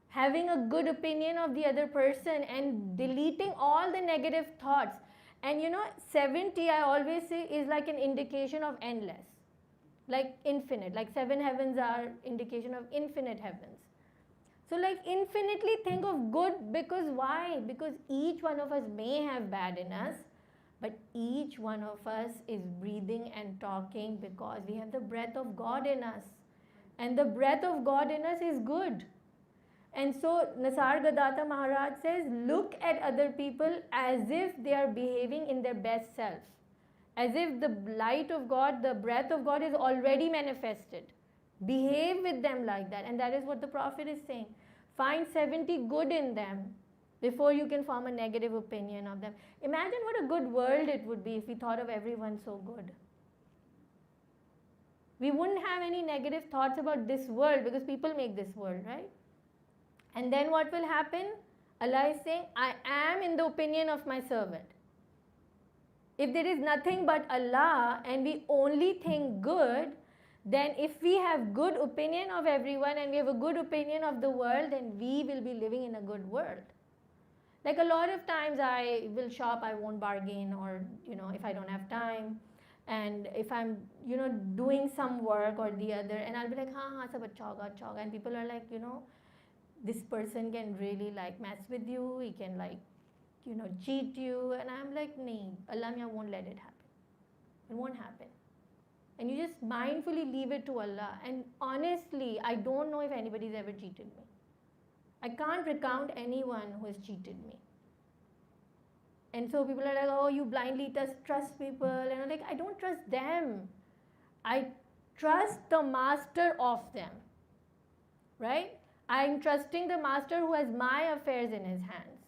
having a good opinion of the other person and deleting all the negative thoughts. And 70, I always say, is like an indication of endless, like infinite, like 7 heavens are indication of infinite heavens. So like infinitely think of good, because why? Because each one of us may have bad in us, but each one of us is breathing and talking because we have the breath of God in us. And the breath of God in us is good. And so Nasar Gadatta Maharaj says, look at other people as if they are behaving in their best self, as if the light of God, the breath of God is already manifested. Behave with them like that. And that is what the Prophet is saying. Find 70 good in them before you can form a negative opinion of them. Imagine what a good world it would be if we thought of everyone so good. We wouldn't have any negative thoughts about this world because people make this world, right? And then what will happen? Allah is saying, I am in the opinion of my servant. If there is nothing but Allah and we only think good, then if we have good opinion of everyone and we have a good opinion of the world, then we will be living in a good world. Like a lot of times I will shop, I won't bargain, or if I don't have time, and if I'm doing some work or the other, and I'll be like, sab acha hoga, and people are like, this person can really like mess with you, he can like cheat you, and I'm like, nahi, Allah Mia won't let it happen. It won't happen. And you just mindfully leave it to Allah. And honestly, I don't know if anybody's ever cheated me. I can't recount anyone who has cheated me. And so people are like, oh, you blindly trust people. And I'm like, I don't trust them. I trust the master of them. Right? I'm trusting the master who has my affairs in his hands.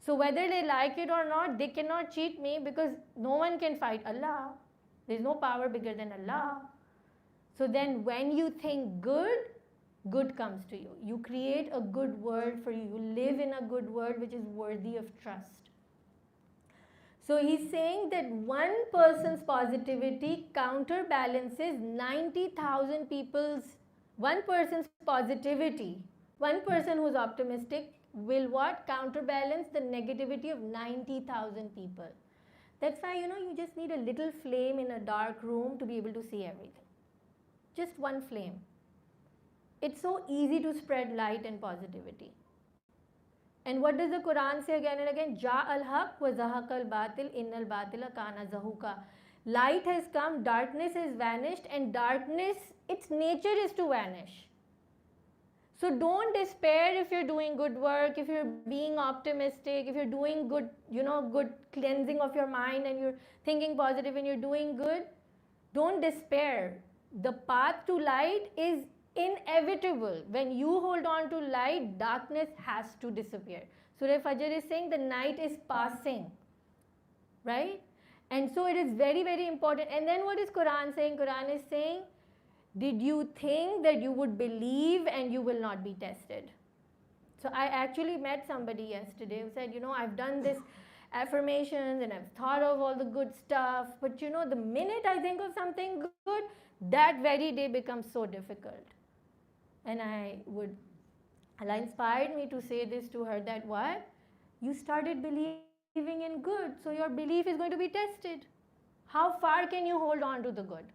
So whether they like it or not, they cannot cheat me because no one can fight Allah. There's no power bigger than Allah. So then when you think good, good comes to you. You create a good world for you. You live in a good world which is worthy of trust. So he's saying that one person's positivity counterbalances 90,000 people's, one person's positivity, one person who's optimistic will what? Counterbalance the negativity of 90,000 people. That's why, you just need a little flame in a dark room to be able to see everything. Just one flame. It's so easy to spread light and positivity. And what does the Quran say again and again? Ja al-haq wa zahaq al-batil innal batila kana zahuka. Light has come, darkness has vanished, and darkness, its nature is to vanish. So don't despair if you're doing good work, if you're being optimistic, if you're doing good, good cleansing of your mind and you're thinking positive and you're doing good. Don't despair. The path to light is inevitable. When you hold on to light, darkness has to disappear. Surah Fajr is saying the night is passing, right? And so it is very, very important. And then what is Quran saying? Quran is saying, did you think that you would believe and you will not be tested? So I actually met somebody yesterday who said, I've done this affirmations and I've thought of all the good stuff, but the minute I think of something good, that very day becomes so difficult. And Allah inspired me to say this to her, that what? You started believing in good, so your belief is going to be tested. How far can you hold on to the good?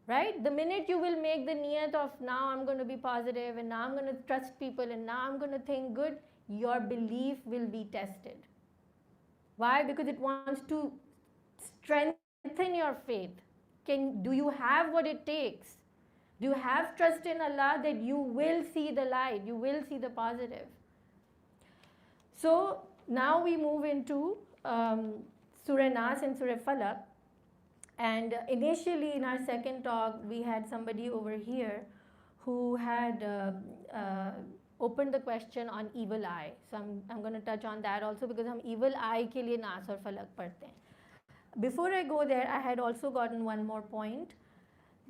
Right? The minute you will make the niyat of now I'm going to be positive and now I'm going to trust people and now I'm going to think good, your belief will be tested. Why? Because it wants to strengthen your faith. Do you have what it takes? Do you have trust in Allah that you will see the light, you will see the positive? So now we move into Surah Nas and Surah Falaq. And initially in our second talk, we had somebody over here who had opened the question on evil eye. So I'm going to touch on that also because hum evil eye ke liye Nas aur Falaq padhte hain. Before I go there, I had also gotten one more point.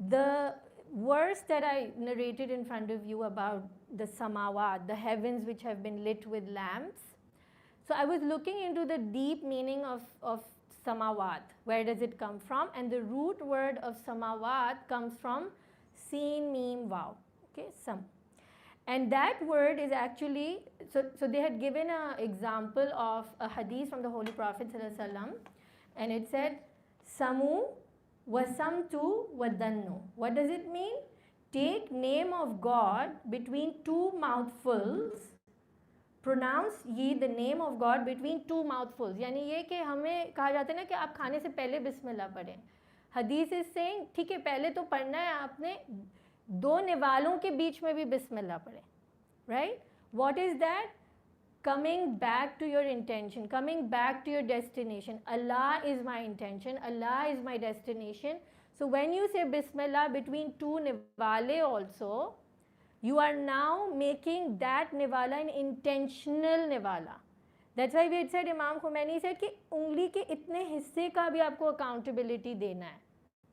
The verse that I narrated in front of you about the samawat, the heavens which have been lit with lamps. So I was looking into the deep meaning of samawat. Where does it come from? And the root word of samawat comes from Seen, Mim, Vav. Okay, sam. And that word is actually, so they had given an example of a hadith from the Holy Prophet ﷺ, and it said, Samu wa samtu wa dannu. What does it mean? Take name of God between two mouthfuls. Pronounce ye the name of God between two mouthfuls. यानी ये कि हमें कहा जाता है ना कि आप खाने से पहले बिस्मिल्लाह पढ़ें. हदीस इज सेइंग ठीक है पहले तो पढ़ना है आपने, दो निवालों के बीच में भी बिस्मिल्लाह पढ़ें. Right? What is that? Coming back to your intention, coming back to your destination. Allah is my intention, Allah is my destination. So when you say Bismillah between two Niwale also, you are now making that Niwala an intentional Niwala. That's why we had said, Imam Khomeini said कि उंगली के इतने हिस्से का भी आपको accountability देना है,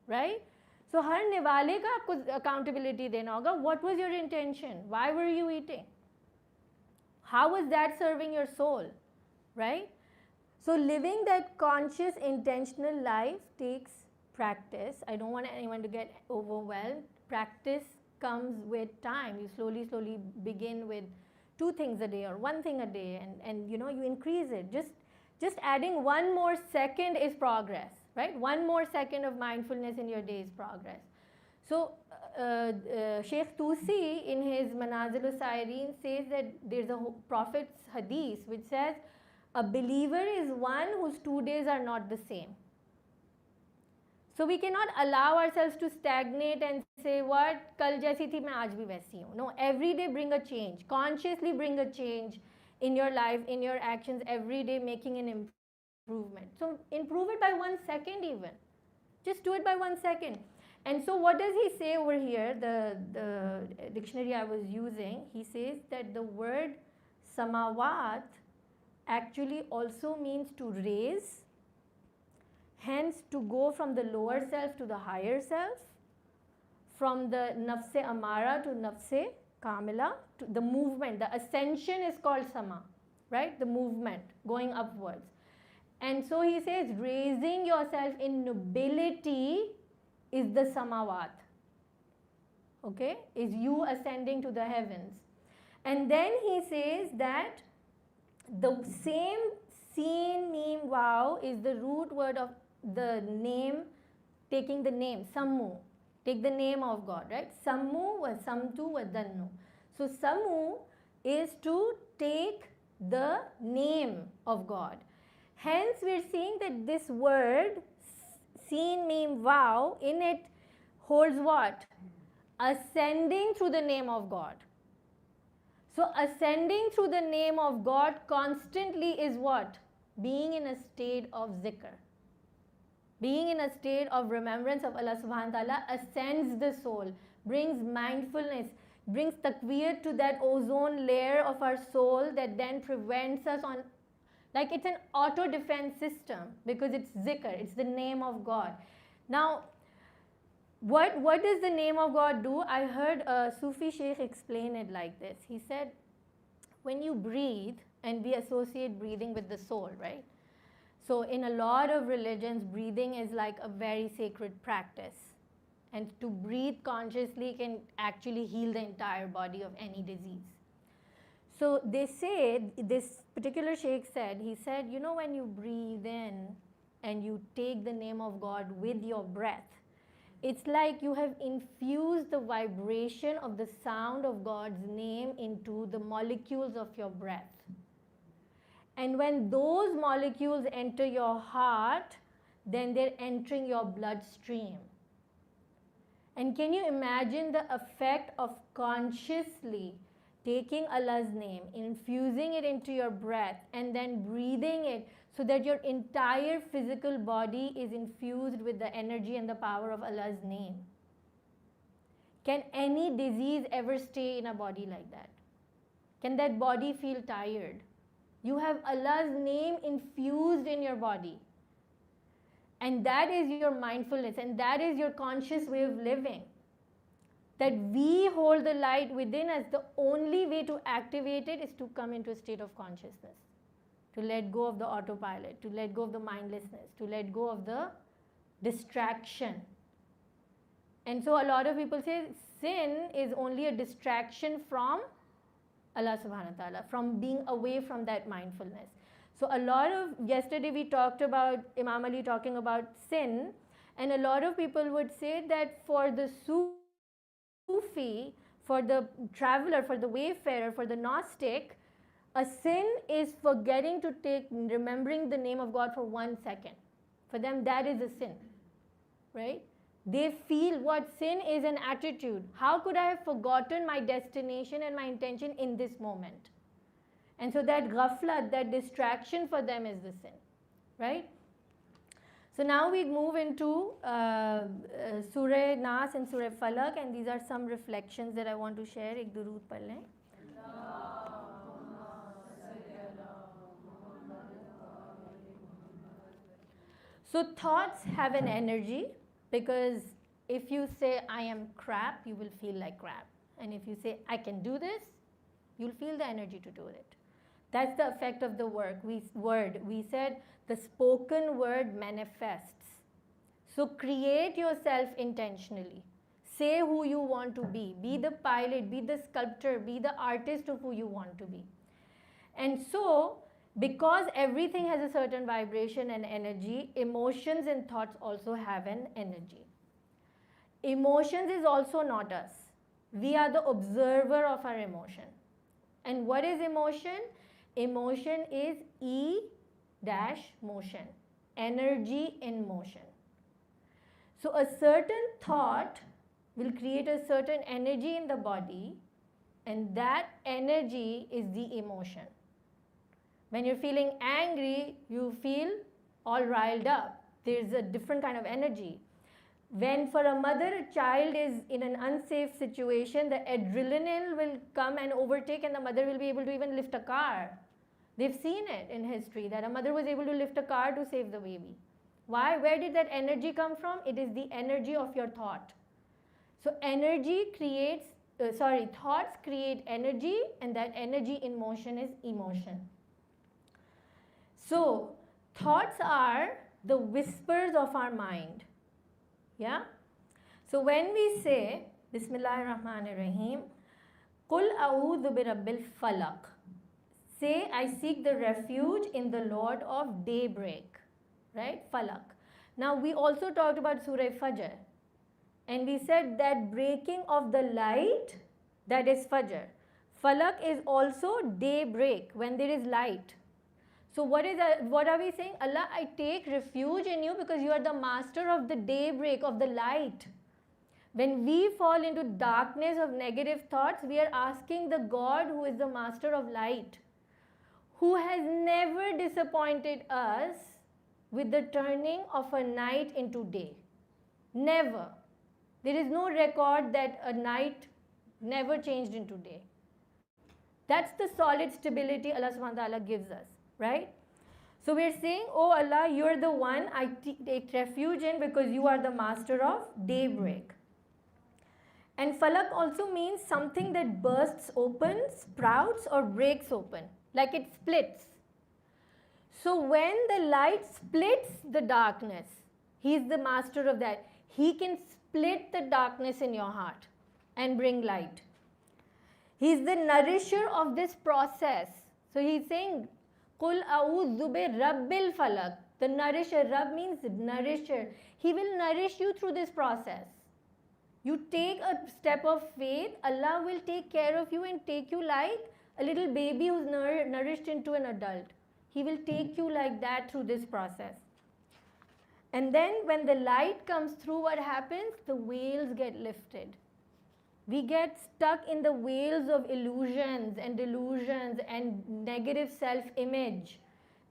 right? So हर निवाले का आपको accountability देना होगा. What was your intention? Why were you eating? How was that serving your soul, right? So living that conscious, intentional life takes practice. I don't want anyone to get overwhelmed. Practice comes with time. You slowly begin with 2 things a day or 1 thing a day, and you increase it. Just adding 1 more second is progress, right? 1 more second of mindfulness in your day is progress. So Sheikh Tusi in his Manazil Sairin says that there's a Prophet's hadith which says a believer is one whose 2 days are not the same. So we cannot allow ourselves to stagnate and say, what, kal jaisi thi, main aaj bhi waisi hu. No, every day bring a change. Consciously bring a change in your life, in your actions, every day making an improvement. So improve it by 1 second even. Just do it by 1 second. And so what does he say over here, the dictionary I was using, he says that the word samawat actually also means to raise, hence to go from the lower self to the higher self, from the nafse amara to nafse kamila, to the movement, the ascension is called sama, right? The movement, going upwards. And so he says raising yourself in nobility is the samawat, okay, is you ascending to the heavens. And then he says that the same seen, meme, wow is the root word of the name, taking the name, sammu, take the name of God, right? Sammu wa samtu wa dannu. So sammu is to take the name of God. Hence we're seeing that this word seen, meme, wow, in it holds what? Ascending through the name of God. So ascending through the name of God constantly is what? Being in a state of zikr. Being in a state of remembrance of Allah subhanahu wa ta'ala ascends the soul, brings mindfulness, brings taqweer to that ozone layer of our soul that then prevents us on, like it's an auto defense system because it's zikr, it's the name of God. Now, what does the name of God do? I heard a Sufi Sheikh explain it like this. He said, when you breathe, and we associate breathing with the soul, right? So in a lot of religions, breathing is like a very sacred practice. And to breathe consciously can actually heal the entire body of any disease. So they say, this particular sheikh said, he said, when you breathe in and you take the name of God with your breath, it's like you have infused the vibration of the sound of God's name into the molecules of your breath. And when those molecules enter your heart, then they're entering your bloodstream. And can you imagine the effect of consciously taking Allah's name, infusing it into your breath, and then breathing it so that your entire physical body is infused with the energy and the power of Allah's name? Can any disease ever stay in a body like that? Can that body feel tired? You have Allah's name infused in your body. And that is your mindfulness, and that is your conscious way of living. That we hold the light within us, the only way to activate it is to come into a state of consciousness. To let go of the autopilot, to let go of the mindlessness, to let go of the distraction. And so a lot of people say sin is only a distraction from Allah subhanahu wa ta'ala, from being away from that mindfulness. So a lot of, yesterday we talked about Imam Ali talking about sin, and a lot of people would say that for the Sufi, for the traveler, for the wayfarer, for the Gnostic, a sin is forgetting to remembering the name of God for 1 second. For them that is a sin, right? They feel what sin is an attitude. How could I have forgotten my destination and my intention in this moment? And so that ghaflat, that distraction for them is the sin, right? So now we move into Surah Nas and Surah Falak, and these are some reflections that I want to share. Ek durood pad lein. So thoughts have an energy, because if you say I am crap, you will feel like crap. And if you say I can do this, you'll feel the energy to do it. That's the effect of the word. We said the spoken word manifests. So create yourself intentionally. Say who you want to be. Be the pilot, be the sculptor, be the artist of who you want to be. And so, because everything has a certain vibration and energy, emotions and thoughts also have an energy. Emotions is also not us. We are the observer of our emotion. And what is emotion? Emotion is E-motion, energy in motion. So a certain thought will create a certain energy in the body, and that energy is the emotion. When you're feeling angry, you feel all riled up. There's a different kind of energy. When for a mother, a child is in an unsafe situation, the adrenaline will come and overtake, and the mother will be able to even lift a car. They've seen it in history that a mother was able to lift a car to save the baby. Why? Where did that energy come from? It is the energy of your thought. So thoughts create energy, and that energy in motion is emotion. So thoughts are the whispers of our mind. Yeah? So when we say, Bismillahir-Rahmanir-Rahim, Qul a'udhu bi rabbil falaq. Say, I seek the refuge in the Lord of daybreak. Right? Falak. Now we also talked about Surah Fajr. And we said that breaking of the light, that is Fajr. Falak is also daybreak, when there is light. So what are we saying? Allah, I take refuge in you because you are the master of the daybreak, of the light. When we fall into darkness of negative thoughts, we are asking the God who is the master of light, who has never disappointed us with the turning of a night into day. Never. There is no record that a night never changed into day. That's the solid stability Allah subhanahu wa ta'ala gives us, right? So we're saying, oh Allah, you're the one I take refuge in because you are the master of daybreak. And falak also means something that bursts open, sprouts, or breaks open, like it splits. So when the light splits the darkness, He is the master of that. He can split the darkness in your heart and bring light. He is the nourisher of this process. So He's saying, Qul a'udhu bi rabbil falak. The nourisher, Rabb means nourisher. He will nourish you through this process. You take a step of faith, Allah will take care of you and take you like a little baby who's nourished into an adult. He will take you like that through this process. And then when the light comes through, what happens? The veils get lifted. We get stuck in the veils of illusions and delusions and negative self-image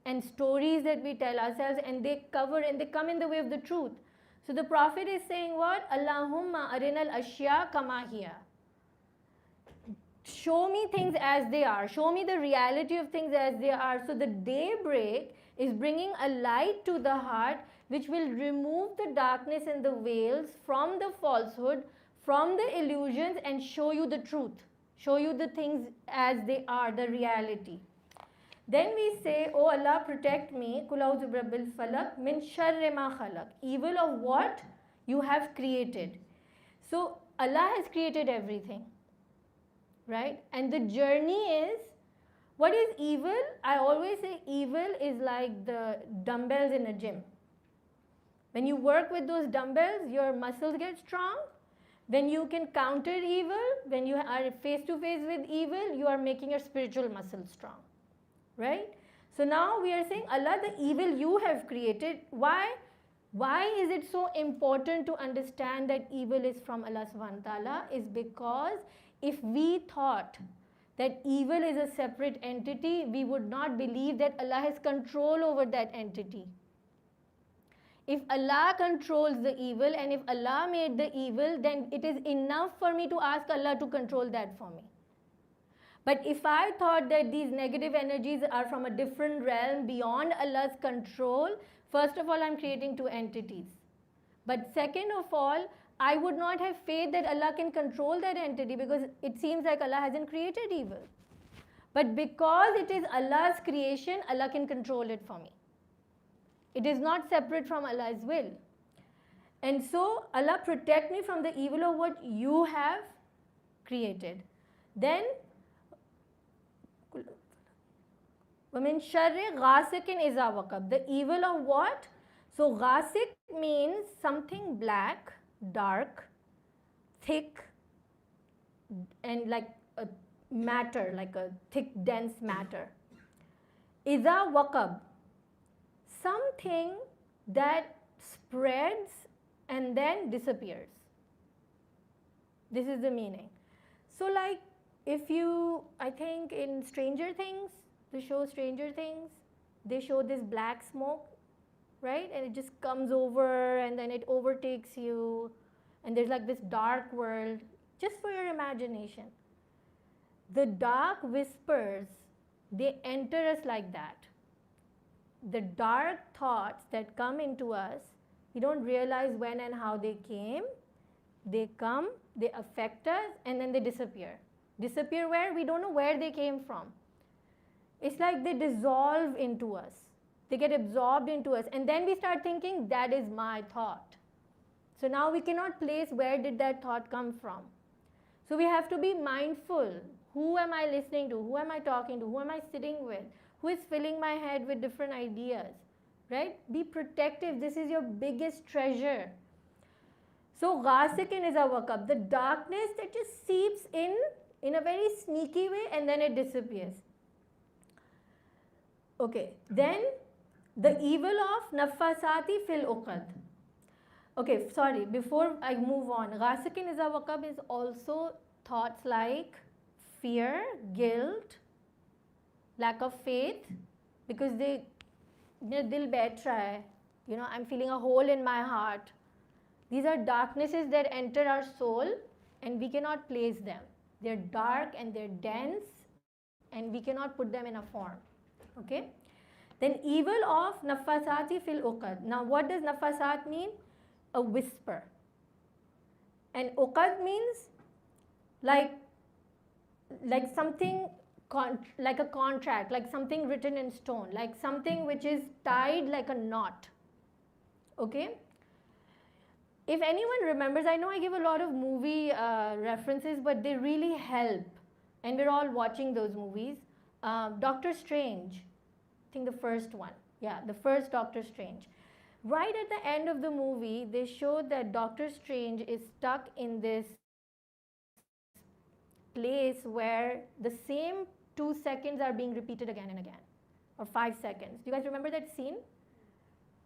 and stories that we tell ourselves, and they come in the way of the truth. So the Prophet is saying what? Allahumma arinal ashya kama hiya. Show me things as they are. Show me the reality of things as they are. So the daybreak is bringing a light to the heart which will remove the darkness and the veils from the falsehood, from the illusions, and show you the truth. Show you the things as they are, the reality. Then we say, oh Allah, protect me, Qul a'udhu bi rabbil falaq, min sharri ma khalaq. Evil of what you have created. So Allah has created everything. Right? And the journey is, what is evil? I always say evil is like the dumbbells in a gym. When you work with those dumbbells, your muscles get strong. When you can counter evil, when you are face to face with evil, you are making your spiritual muscles strong. Right? So now we are saying, Allah, the evil you have created, why? Why is it so important to understand that evil is from Allah subhanahu wa ta'ala? Is because if we thought that evil is a separate entity, we would not believe that Allah has control over that entity. If Allah controls the evil and if Allah made the evil, then it is enough for me to ask Allah to control that for me. But if I thought that these negative energies are from a different realm beyond Allah's control, first of all, I'm creating two entities. But second of all, I would not have faith that Allah can control that entity because it seems like Allah hasn't created evil. But because it is Allah's creation, Allah can control it for me. It is not separate from Allah's will. And so Allah protect me from the evil of what you have created. Then وَمِن شَرِّ غَاسِقٍ إِذَا وَقَبَ. The evil of what? So ghasiq means something black, dark, thick, and like a matter, like a thick, dense matter. إِذَا وَقَبَ. Something that spreads and then disappears. This is the meaning. So like if you, I think in Stranger Things, the show Stranger Things, they show this black smoke, right? And it just comes over and then it overtakes you. And there's like this dark world, just for your imagination. The dark whispers, they enter us like that. The dark thoughts that come into us, we don't realize when and how they came. They come, they affect us, and then they disappear. Disappear where? We don't know where they came from. It's like they dissolve into us. They get absorbed into us. And then we start thinking, that is my thought. So now we cannot place where did that thought come from. So we have to be mindful. Who am I listening to? Who am I talking to? Who am I sitting with? Who is filling my head with different ideas? Right? Be protective. This is your biggest treasure. So ghasiqin is a waqab. The darkness that just seeps in a very sneaky way and then it disappears. Okay, then the evil of nafasati fil uqad. Okay, sorry, before I move on, ghasiqin is a waqab is also thoughts like fear, guilt, lack of faith, because they, dil baith raha hai, I'm feeling a hole in my heart. These are darknesses that enter our soul and we cannot place them. They're dark and they're dense and we cannot put them in a form. Okay? Then evil of nafasati fil uqad. Now what does nafasat mean? A whisper. And uqad means like something, like a contract, like something written in stone, like something which is tied like a knot. Okay? If anyone remembers, I know I give a lot of movie references, but they really help. And we're all watching those movies. Doctor Strange, I think the first one. Yeah, the first Doctor Strange. Right at the end of the movie, they showed that Doctor Strange is stuck in this place where the same 2 seconds are being repeated again and again, or 5 seconds. Do you guys remember that scene?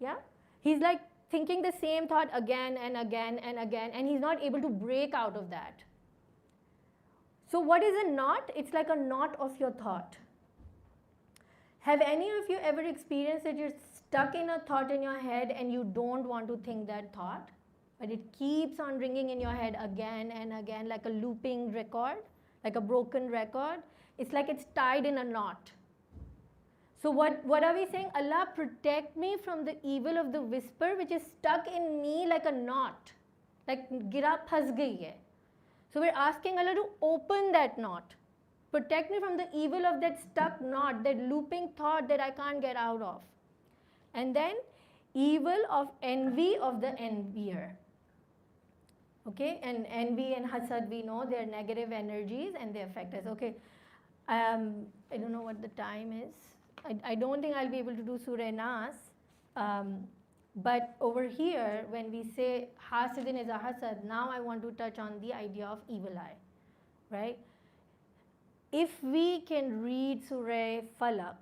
Yeah? He's like thinking the same thought again and again and again, and he's not able to break out of that. So what is a knot? It's like a knot of your thought. Have any of you ever experienced that you're stuck in a thought in your head and you don't want to think that thought, but it keeps on ringing in your head again and again, like a looping record, like a broken record? It's like it's tied in a knot. So what are we saying? Allah, protect me from the evil of the whisper which is stuck in me like a knot, like gira phas gayi hai. So we're asking Allah to open that knot. Protect me from the evil of that stuck knot, that looping thought that I can't get out of. And then evil of envy of the envier. Okay, and envy and hasad, we know they're negative energies and they affect us. Okay, I don't know what the time is. I don't think I'll be able to do Surah Nas. But over here, when we say hasidin is a hasad, now I want to touch on the idea of evil eye, right? If we can read Surah Falaq,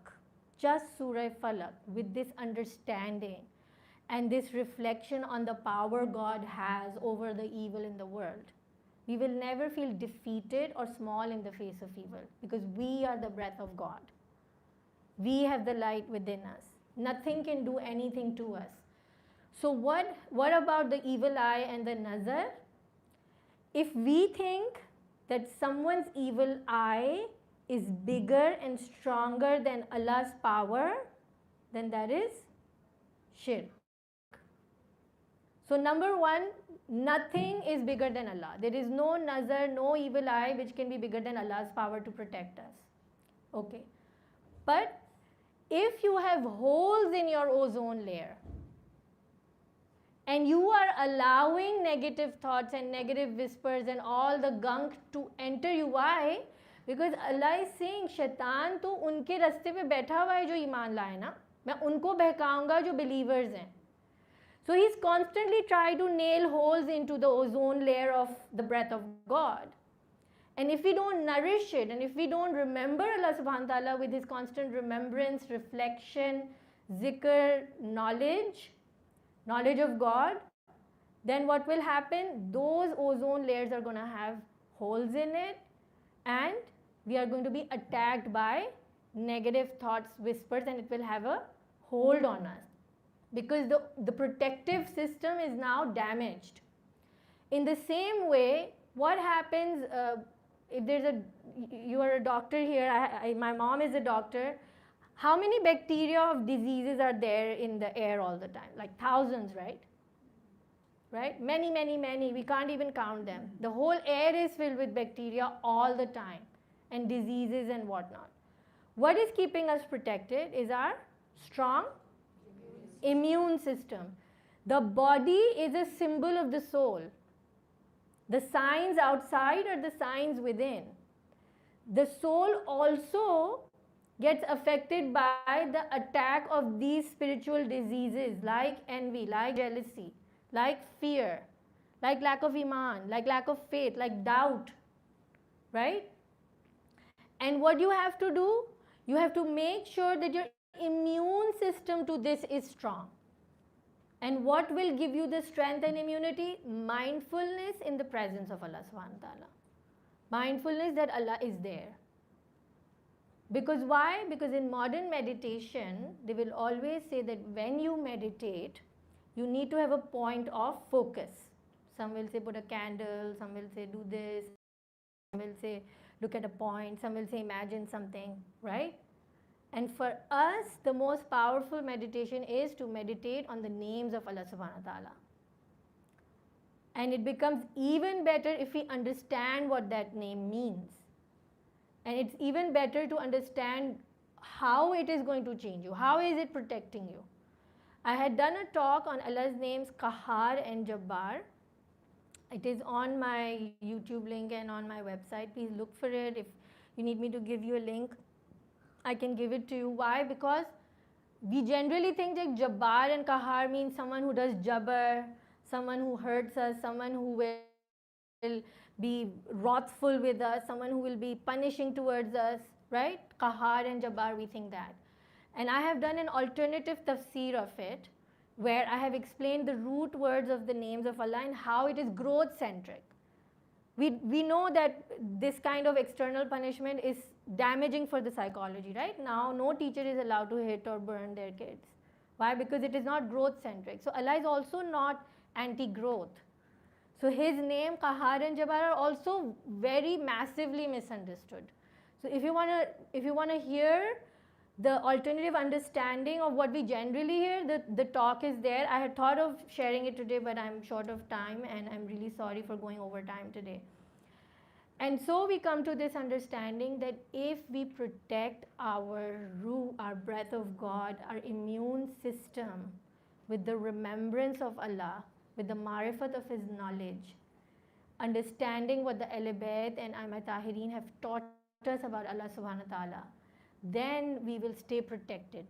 just Surah Falaq, with this understanding, and this reflection on the power God has over the evil in the world. We will never feel defeated or small in the face of evil because we are the breath of God. We have the light within us. Nothing can do anything to us. So what about the evil eye and the nazar? If we think that someone's evil eye is bigger and stronger than Allah's power, then that is shirk. So number one, nothing is bigger than Allah. There is no nazar, no evil eye which can be bigger than Allah's power to protect us. Okay. But if you have holes in your ozone layer and you are allowing negative thoughts and negative whispers and all the gunk to enter you, why? Because Allah is saying, शैतान तो उनके रास्ते पे बैठा हुआ है जो ईमान लाए ना, मैं उनको बहकाऊंगा जो believers हैं. So he's constantly trying to nail holes into the ozone layer of the breath of God. And if we don't nourish it, and if we don't remember Allah subhanahu wa ta'ala with his constant remembrance, reflection, zikr, knowledge of God, then what will happen? Those ozone layers are going to have holes in it, and we are going to be attacked by negative thoughts, whispers, and it will have a hold on us. Because the protective system is now damaged. In the same way, what happens if you are a doctor here, my mom is a doctor, how many bacteria of diseases are there in the air all the time? Like thousands, right? Right? Many, many, many. We can't even count them. The whole air is filled with bacteria all the time and diseases and whatnot. What is keeping us protected is our strong immune system. The body is a symbol of the soul. The signs outside are the signs within. The soul also gets affected by the attack of these spiritual diseases like envy, like jealousy, like fear, like lack of iman, like lack of faith, like doubt, right? And what you have to do, you have to make sure that your immune system to this is strong. And what will give you the strength and immunity? Mindfulness in the presence of Allah subhanahu wa ta'ala. Mindfulness that Allah is there. Because why? Because in modern meditation, they will always say that when you meditate, you need to have a point of focus. Some will say put a candle, some will say do this, some will say look at a point, some will say imagine something, right? And for us, the most powerful meditation is to meditate on the names of Allah subhanahu wa ta'ala. And it becomes even better if we understand what that name means. And it's even better to understand how it is going to change you. How is it protecting you? I had done a talk on Allah's names Qahar and Jabbar. It is on my YouTube link and on my website. Please look for it. If you need me to give you a link, I can give it to you. Why? Because we generally think that Jabbar and Qahar means someone who does jabbar, someone who hurts us, someone who will be wrathful with us, someone who will be punishing towards us, right? Qahar and Jabbar, we think that. And I have done an alternative tafsir of it, where I have explained the root words of the names of Allah and how it is growth-centric. We know that this kind of external punishment is damaging for the psychology, right? Now, no teacher is allowed to hit or burn their kids. Why? Because it is not growth-centric. So Allah is also not anti-growth. So his name, Qahar and Jabbar, are also very massively misunderstood. So if you wanna hear the alternative understanding of what we generally hear, the talk is there. I had thought of sharing it today, but I'm short of time and I'm really sorry for going over time today. And so we come to this understanding that if we protect our ruh, our breath of God, our immune system with the remembrance of Allah, with the marifat of His knowledge, understanding what the Ahl-e-Bayt and Tahirin have taught us about Allah subhanahu wa ta'ala, then we will stay protected.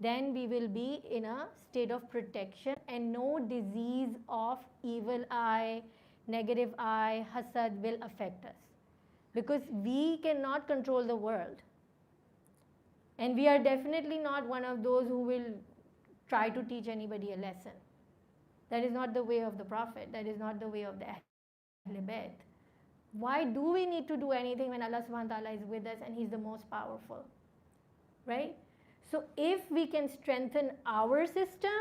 Then we will be in a state of protection and no disease of evil eye, negative eye, hasad will affect us. Because we cannot control the world. And we are definitely not one of those who will try to teach anybody a lesson. That is not the way of the Prophet. That is not the way of the Ahlul Bayt. Why do we need to do anything when Allah subhanahu wa ta'ala is with us and He's the most powerful? Right? So if we can strengthen our system,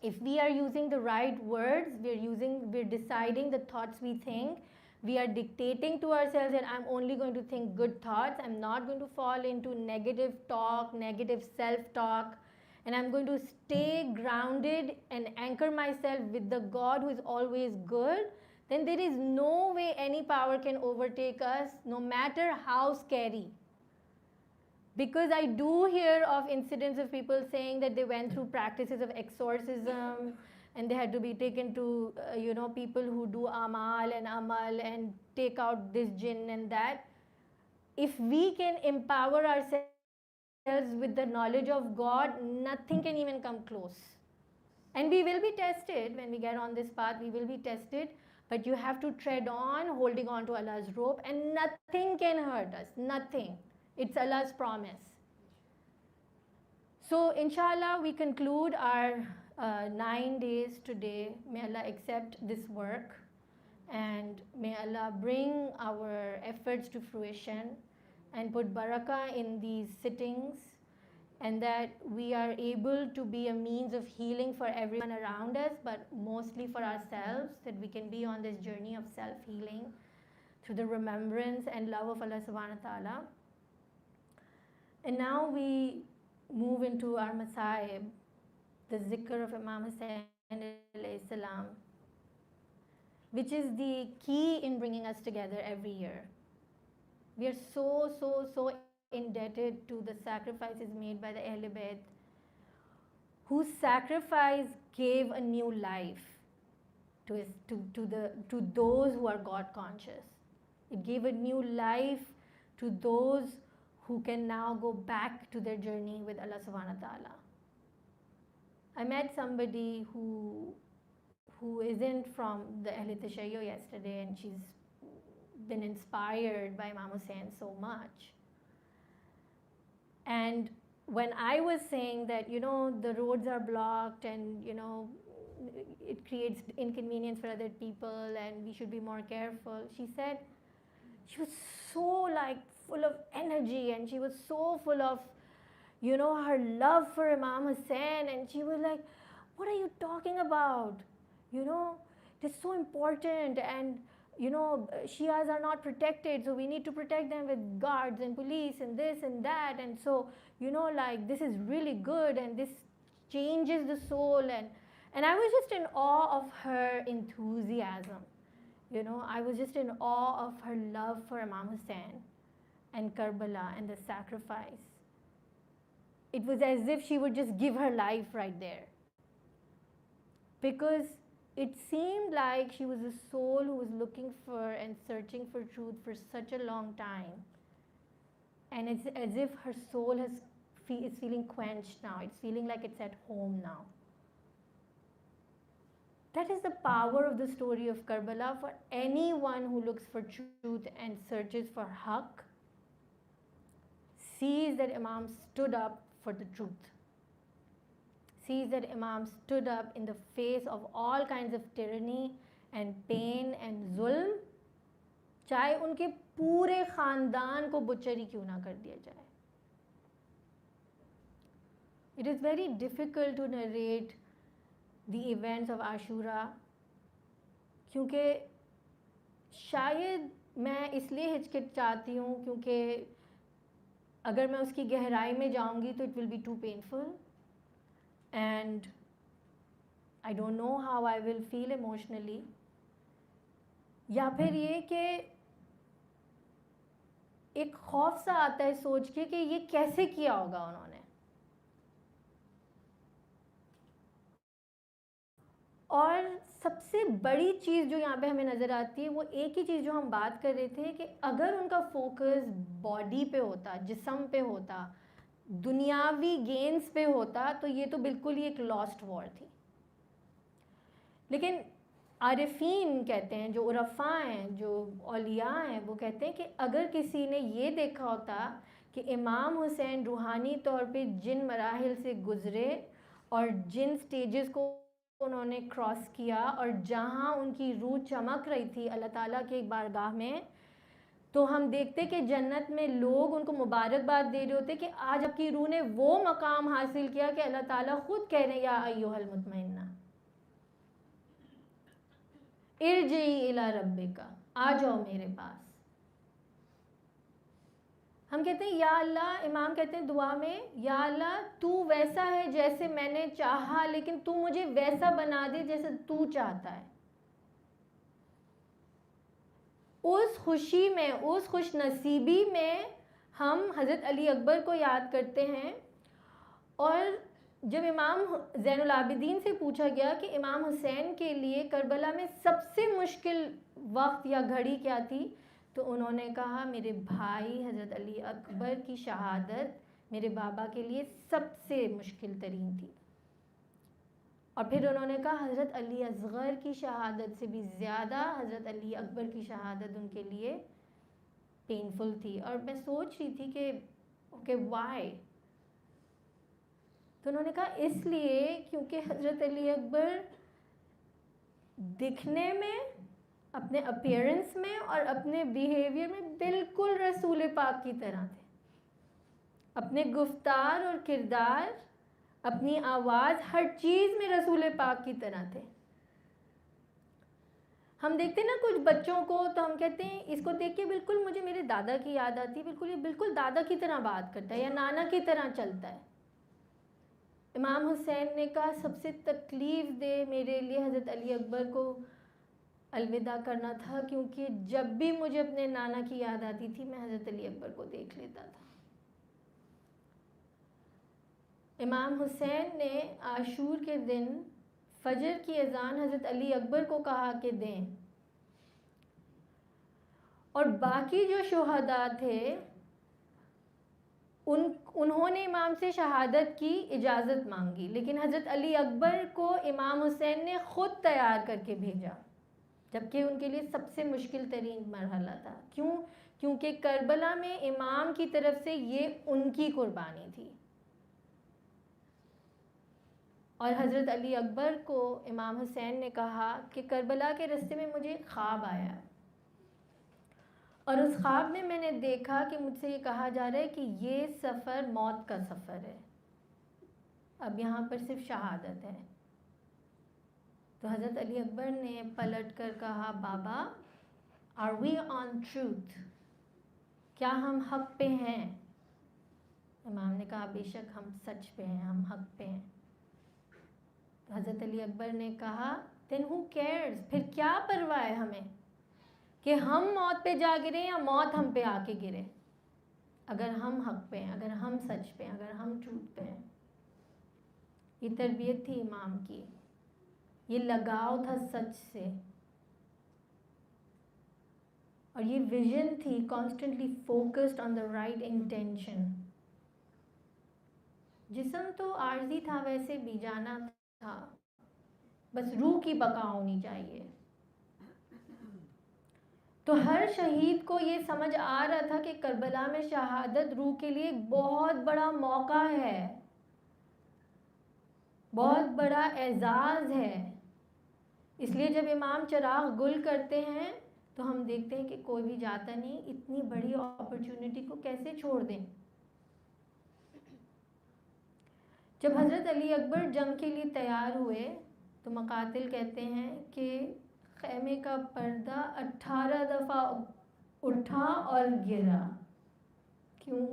if we are using the right words, we're deciding the thoughts we think, we are dictating to ourselves that I'm only going to think good thoughts, I'm not going to fall into negative talk, negative self-talk, and I'm going to stay grounded and anchor myself with the God who is always good, then there is no way any power can overtake us, no matter how scary. Because I do hear of incidents of people saying that they went through practices of exorcism and they had to be taken to, people who do amal and take out this jinn and that. If we can empower ourselves with the knowledge of God, nothing can even come close. And we will be tested when we get on this path, we will be tested, but you have to tread on, holding on to Allah's rope, and nothing can hurt us, nothing. It's Allah's promise. So inshallah, we conclude our 9 days today. May Allah accept this work, and may Allah bring our efforts to fruition and put barakah in these sittings, and that we are able to be a means of healing for everyone around us, but mostly for ourselves, that we can be on this journey of self-healing through the remembrance and love of Allah subhanahu wa ta'ala. And now we move into our Masaib, the zikr of Imam Hussain alayhi salam, which is the key in bringing us together every year. We are so indebted to the sacrifices made by the Ahlul Bayt, whose sacrifice gave a new life to those who are God conscious. It gave a new life to those who can now go back to their journey with Allah subhanahu wa ta'ala. I met somebody who isn't from the Ahl Tashayyu yesterday, and she's been inspired by Imam Hussain so much. And when I was saying that, the roads are blocked and, it creates inconvenience for other people and we should be more careful, she said, she was so full of energy, and she was so full of, her love for Imam Hussain, and she was like, what are you talking about? It's so important, and Shias are not protected, so we need to protect them with guards and police and this and that, and so this is really good, and this changes the soul, and I was just in awe of her enthusiasm. I was just in awe of her love for Imam Hussain and Karbala and the sacrifice. It was as if she would just give her life right there, because it seemed like she was a soul who was looking for and searching for truth for such a long time, and it's as if her soul is feeling quenched now. It's feeling like it's at home now. That is the power of the story of Karbala for anyone who looks for truth and searches for haqq, sees that Imam stood up for the truth, sees that Imam stood up in the face of all kinds of tyranny and pain and zulm, चाहे उनके पूरे खानदान को बुचरी क्यों ना कर दिया जाए. It is very difficult to narrate the events of Ashura, क्योंकि शायद मैं इसलिए हिचकिचाती हूँ क्योंकि अगर मैं उसकी गहराई में जाऊँगी तो it will be too painful, and I don't know how I will feel emotionally. या फिर ये कि एक खौफ सा आता है सोच के कि ये कैसे किया होगा उन्होंने. और सबसे बड़ी चीज़ जो यहाँ पे हमें नज़र आती है, वो एक ही चीज़ जो हम बात कर रहे थे कि अगर उनका फोकस बॉडी पे होता, जिस्म पे होता, दुनियावी गेन्स पे होता, तो ये तो बिल्कुल ही एक लॉस्ट वॉर थी. लेकिन आरिफीन कहते हैं, जो उरफा हैं, जो औलिया हैं, वो कहते हैं कि अगर किसी ने ये देखा होता कि इमाम हुसैन रूहानी तौर पे जिन मराहिल से गुज़रे اور جن سٹیجز کو انہوں نے کراس کیا اور جہاں ان کی روح چمک رہی تھی اللہ تعالیٰ کے بارگاہ میں، تو ہم دیکھتے کہ جنت میں لوگ ان کو مبارکباد دے رہے ہوتے کہ آج آپ کی روح نے وہ مقام حاصل کیا کہ اللہ تعالیٰ خود کہہ رہے ہیں یا ایھا المطمئنہ ارجعی الی ربک، آ جاؤ میرے پاس. ہم کہتے ہیں یا اللہ، امام کہتے ہیں دعا میں، یا اللہ تو ویسا ہے جیسے میں نے چاہا، لیکن تو مجھے ویسا بنا دے جیسے تو چاہتا ہے. اس خوشی میں، اس خوش نصیبی میں ہم حضرت علی اکبر کو یاد کرتے ہیں. اور جب امام زین العابدین سے پوچھا گیا کہ امام حسین کے لیے کربلا میں سب سے مشکل وقت یا گھڑی کیا تھی، تو انہوں نے کہا میرے بھائی حضرت علی اکبر کی شہادت میرے بابا کے لیے سب سے مشکل ترین تھی. اور پھر انہوں نے کہا حضرت علی اصغر کی شہادت سے بھی زیادہ حضرت علی اکبر کی شہادت ان کے لیے پینفل تھی. اور میں سوچ رہی تھی کہ وائی، تو انہوں نے کہا اس لیے کیونکہ حضرت علی اکبر دکھنے میں، اپنے اپیئرنس میں اور اپنے بیہیویئر میں بالکل رسول پاک کی طرح تھے. اپنے گفتار اور کردار، اپنی آواز، ہر چیز میں رسول پاک کی طرح تھے. ہم دیکھتے ہیں نا کچھ بچوں کو تو ہم کہتے ہیں اس کو دیکھ کے بالکل مجھے میرے دادا کی یاد آتی ہے، بالکل یہ بالکل دادا کی طرح بات کرتا ہے یا نانا کی طرح چلتا ہے. امام حسین نے کہا سب سے تکلیف دہ میرے لیے حضرت علی اکبر کو الوداع کرنا تھا، کیونکہ جب بھی مجھے اپنے نانا کی یاد آتی تھی میں حضرت علی اکبر کو دیکھ لیتا تھا. امام حسین نے عاشور کے دن فجر کی اذان حضرت علی اکبر کو کہا کہ دیں، اور باقی جو شہداء تھے انہوں نے امام سے شہادت کی اجازت مانگی، لیکن حضرت علی اکبر کو امام حسین نے خود تیار کر کے بھیجا، جبکہ ان کے لیے سب سے مشکل ترین مرحلہ تھا. کیوں؟ کیونکہ کربلا میں امام کی طرف سے یہ ان کی قربانی تھی. اور حضرت علی اکبر کو امام حسین نے کہا کہ کربلا کے راستے میں مجھے خواب آیا، اور اس خواب میں نے دیکھا کہ مجھ سے یہ کہا جا رہا ہے کہ یہ سفر موت کا سفر ہے، اب یہاں پر صرف شہادت ہے. تو حضرت علی اکبر نے پلٹ کر کہا بابا آر وی آن ٹروتھ، کیا ہم حق پہ ہیں؟ امام نے کہا بے شک ہم سچ پہ ہیں، ہم حق پہ ہیں. تو حضرت علی اکبر نے کہا then who cares، پھر کیا پرواہ ہے ہمیں کہ ہم موت پہ جا گرے یا موت ہم پہ آ کے گرے، اگر ہم حق پہ ہیں، اگر ہم سچ پہ ہیں، اگر ہم ٹروتھ پہ ہیں. یہ تربیت تھی امام کی، یہ لگاؤ تھا سچ سے، اور یہ ویژن تھی constantly focused on the right intention. جسم تو عارضی تھا ویسے بھی، جانا تھا، بس روح کی بقا ہونی چاہیے. تو ہر شہید کو یہ سمجھ آ رہا تھا کہ کربلا میں شہادت روح کے لیے بہت بڑا موقع ہے، بہت بڑا اعزاز ہے. اس لیے جب امام چراغ گل کرتے ہیں تو ہم دیکھتے ہیں کہ کوئی بھی جاتا نہیں، اتنی بڑی اپرچونٹی کو کیسے چھوڑ دیں. جب حضرت علی اکبر جنگ کے لیے تیار ہوئے تو مقاتل کہتے ہیں کہ خیمے کا پردہ 18 دفعہ اٹھا اور گرا. کیوں؟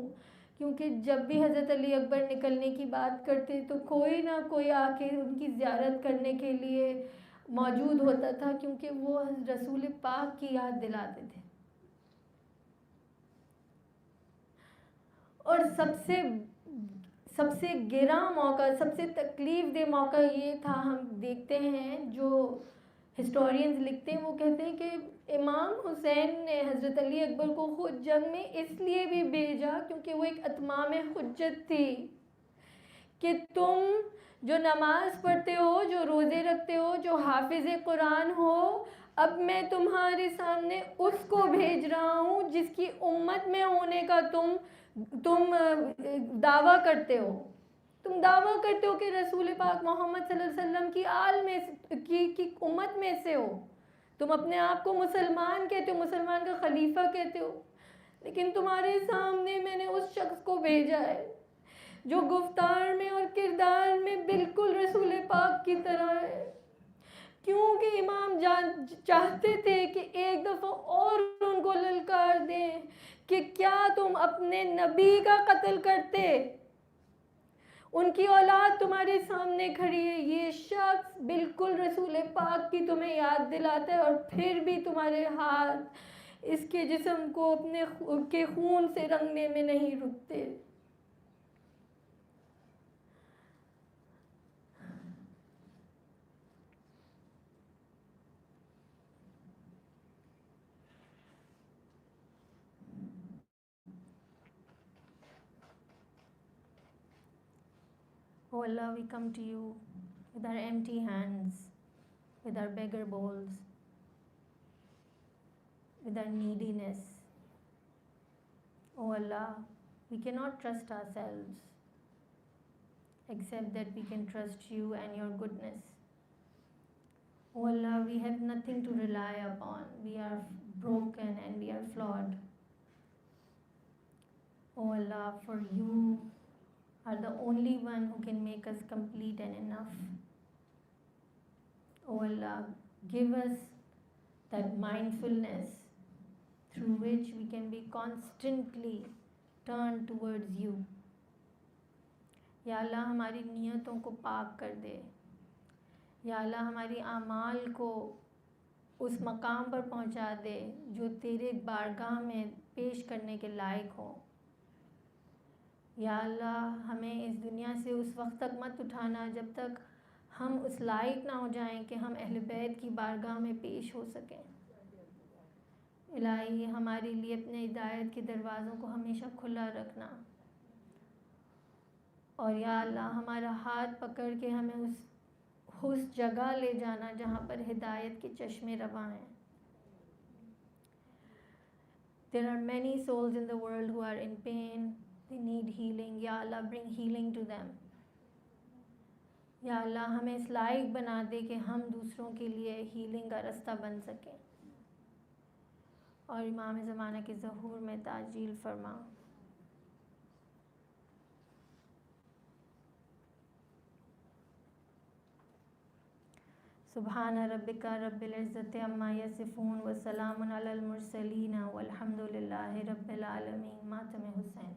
کیونکہ جب بھی حضرت علی اکبر نکلنے کی بات کرتے تو کوئی نہ کوئی آ کے ان کی زیارت کرنے کے لیے موجود ہوتا تھا، کیونکہ وہ رسول پاک کی یاد دلاتے تھے. اور سب سے گراں موقع، سب سے تکلیف دہ موقع یہ تھا، ہم دیکھتے ہیں جو ہسٹورینز لکھتے ہیں وہ کہتے ہیں کہ امام حسین نے حضرت علی اکبر کو خود جنگ میں اس لیے بھی بھیجا کیونکہ وہ ایک اتمام حجت تھی کہ تم جو نماز پڑھتے ہو، جو روزے رکھتے ہو، جو حافظ قرآن ہو، اب میں تمہارے سامنے اس کو بھیج رہا ہوں جس کی امت میں ہونے کا تم دعویٰ کرتے ہو. تو تم دعویٰ کرتے ہو کہ رسول پاک محمد صلی اللہ علیہ وسلم کی آل میں کی امت میں سے ہو, تم اپنے آپ کو مسلمان کہتے ہو, مسلمان کا خلیفہ کہتے ہو, لیکن تمہارے سامنے میں نے اس شخص کو بھیجا ہے جو گفتار میں اور کردار میں بالکل رسول پاک کی طرح ہے. کیونکہ امام چاہتے تھے کہ ایک دفعہ اور ان کو للکار دیں کہ کیا تم اپنے نبی کا قتل کرتے, ان کی اولاد تمہارے سامنے کھڑی ہے, یہ شخص بالکل رسول پاک کی تمہیں یاد دلاتا ہے اور پھر بھی تمہارے ہاتھ اس کے جسم کو اپنے کے خون سے رنگنے میں نہیں رکتے. Oh Allah, we come to you with our empty hands, with our beggar bowls, with our neediness. Oh Allah, we cannot trust ourselves except that we can trust you and your goodness. Oh Allah, we have nothing to rely upon. We are broken and we are flawed. Oh Allah, for you are the only one who can make us complete and enough. Oh Allah, give us that mindfulness through which we can be constantly turned towards you. یا اللہ ہماری نیتوں کو پاک کر دے. یا اللہ ہماری اعمال کو اس مقام پر پہنچا دے جو تیرے بارگاہ میں پیش کرنے کے لائق ہو. یا اللہ ہمیں اس دنیا سے اس وقت تک مت اٹھانا جب تک ہم اس لائق نہ ہو جائیں کہ ہم اہل بیت کی بارگاہ میں پیش ہو سکیں. الہی ہمارے لیے اپنے ہدایت کے دروازوں کو ہمیشہ کھلا رکھنا, اور یا اللہ ہمارا ہاتھ پکڑ کے ہمیں اس جگہ لے جانا جہاں پر ہدایت کے چشمے رواں ہیں. There are many souls in the world who are in pain. They need healing. Ya Allah, bring healing to them. یا اللہ ہمیں اس لائق بنا دے کہ ہم دوسروں کے لیے ہیلنگ کا رستہ بن سکیں, اور امام زمانہ کے ظہور میں تعجیل فرما. سبحان ربک رب العزت عما یصفون وسلام علی المرسلین والحمد للہ رب العالمین. ماتم حسین.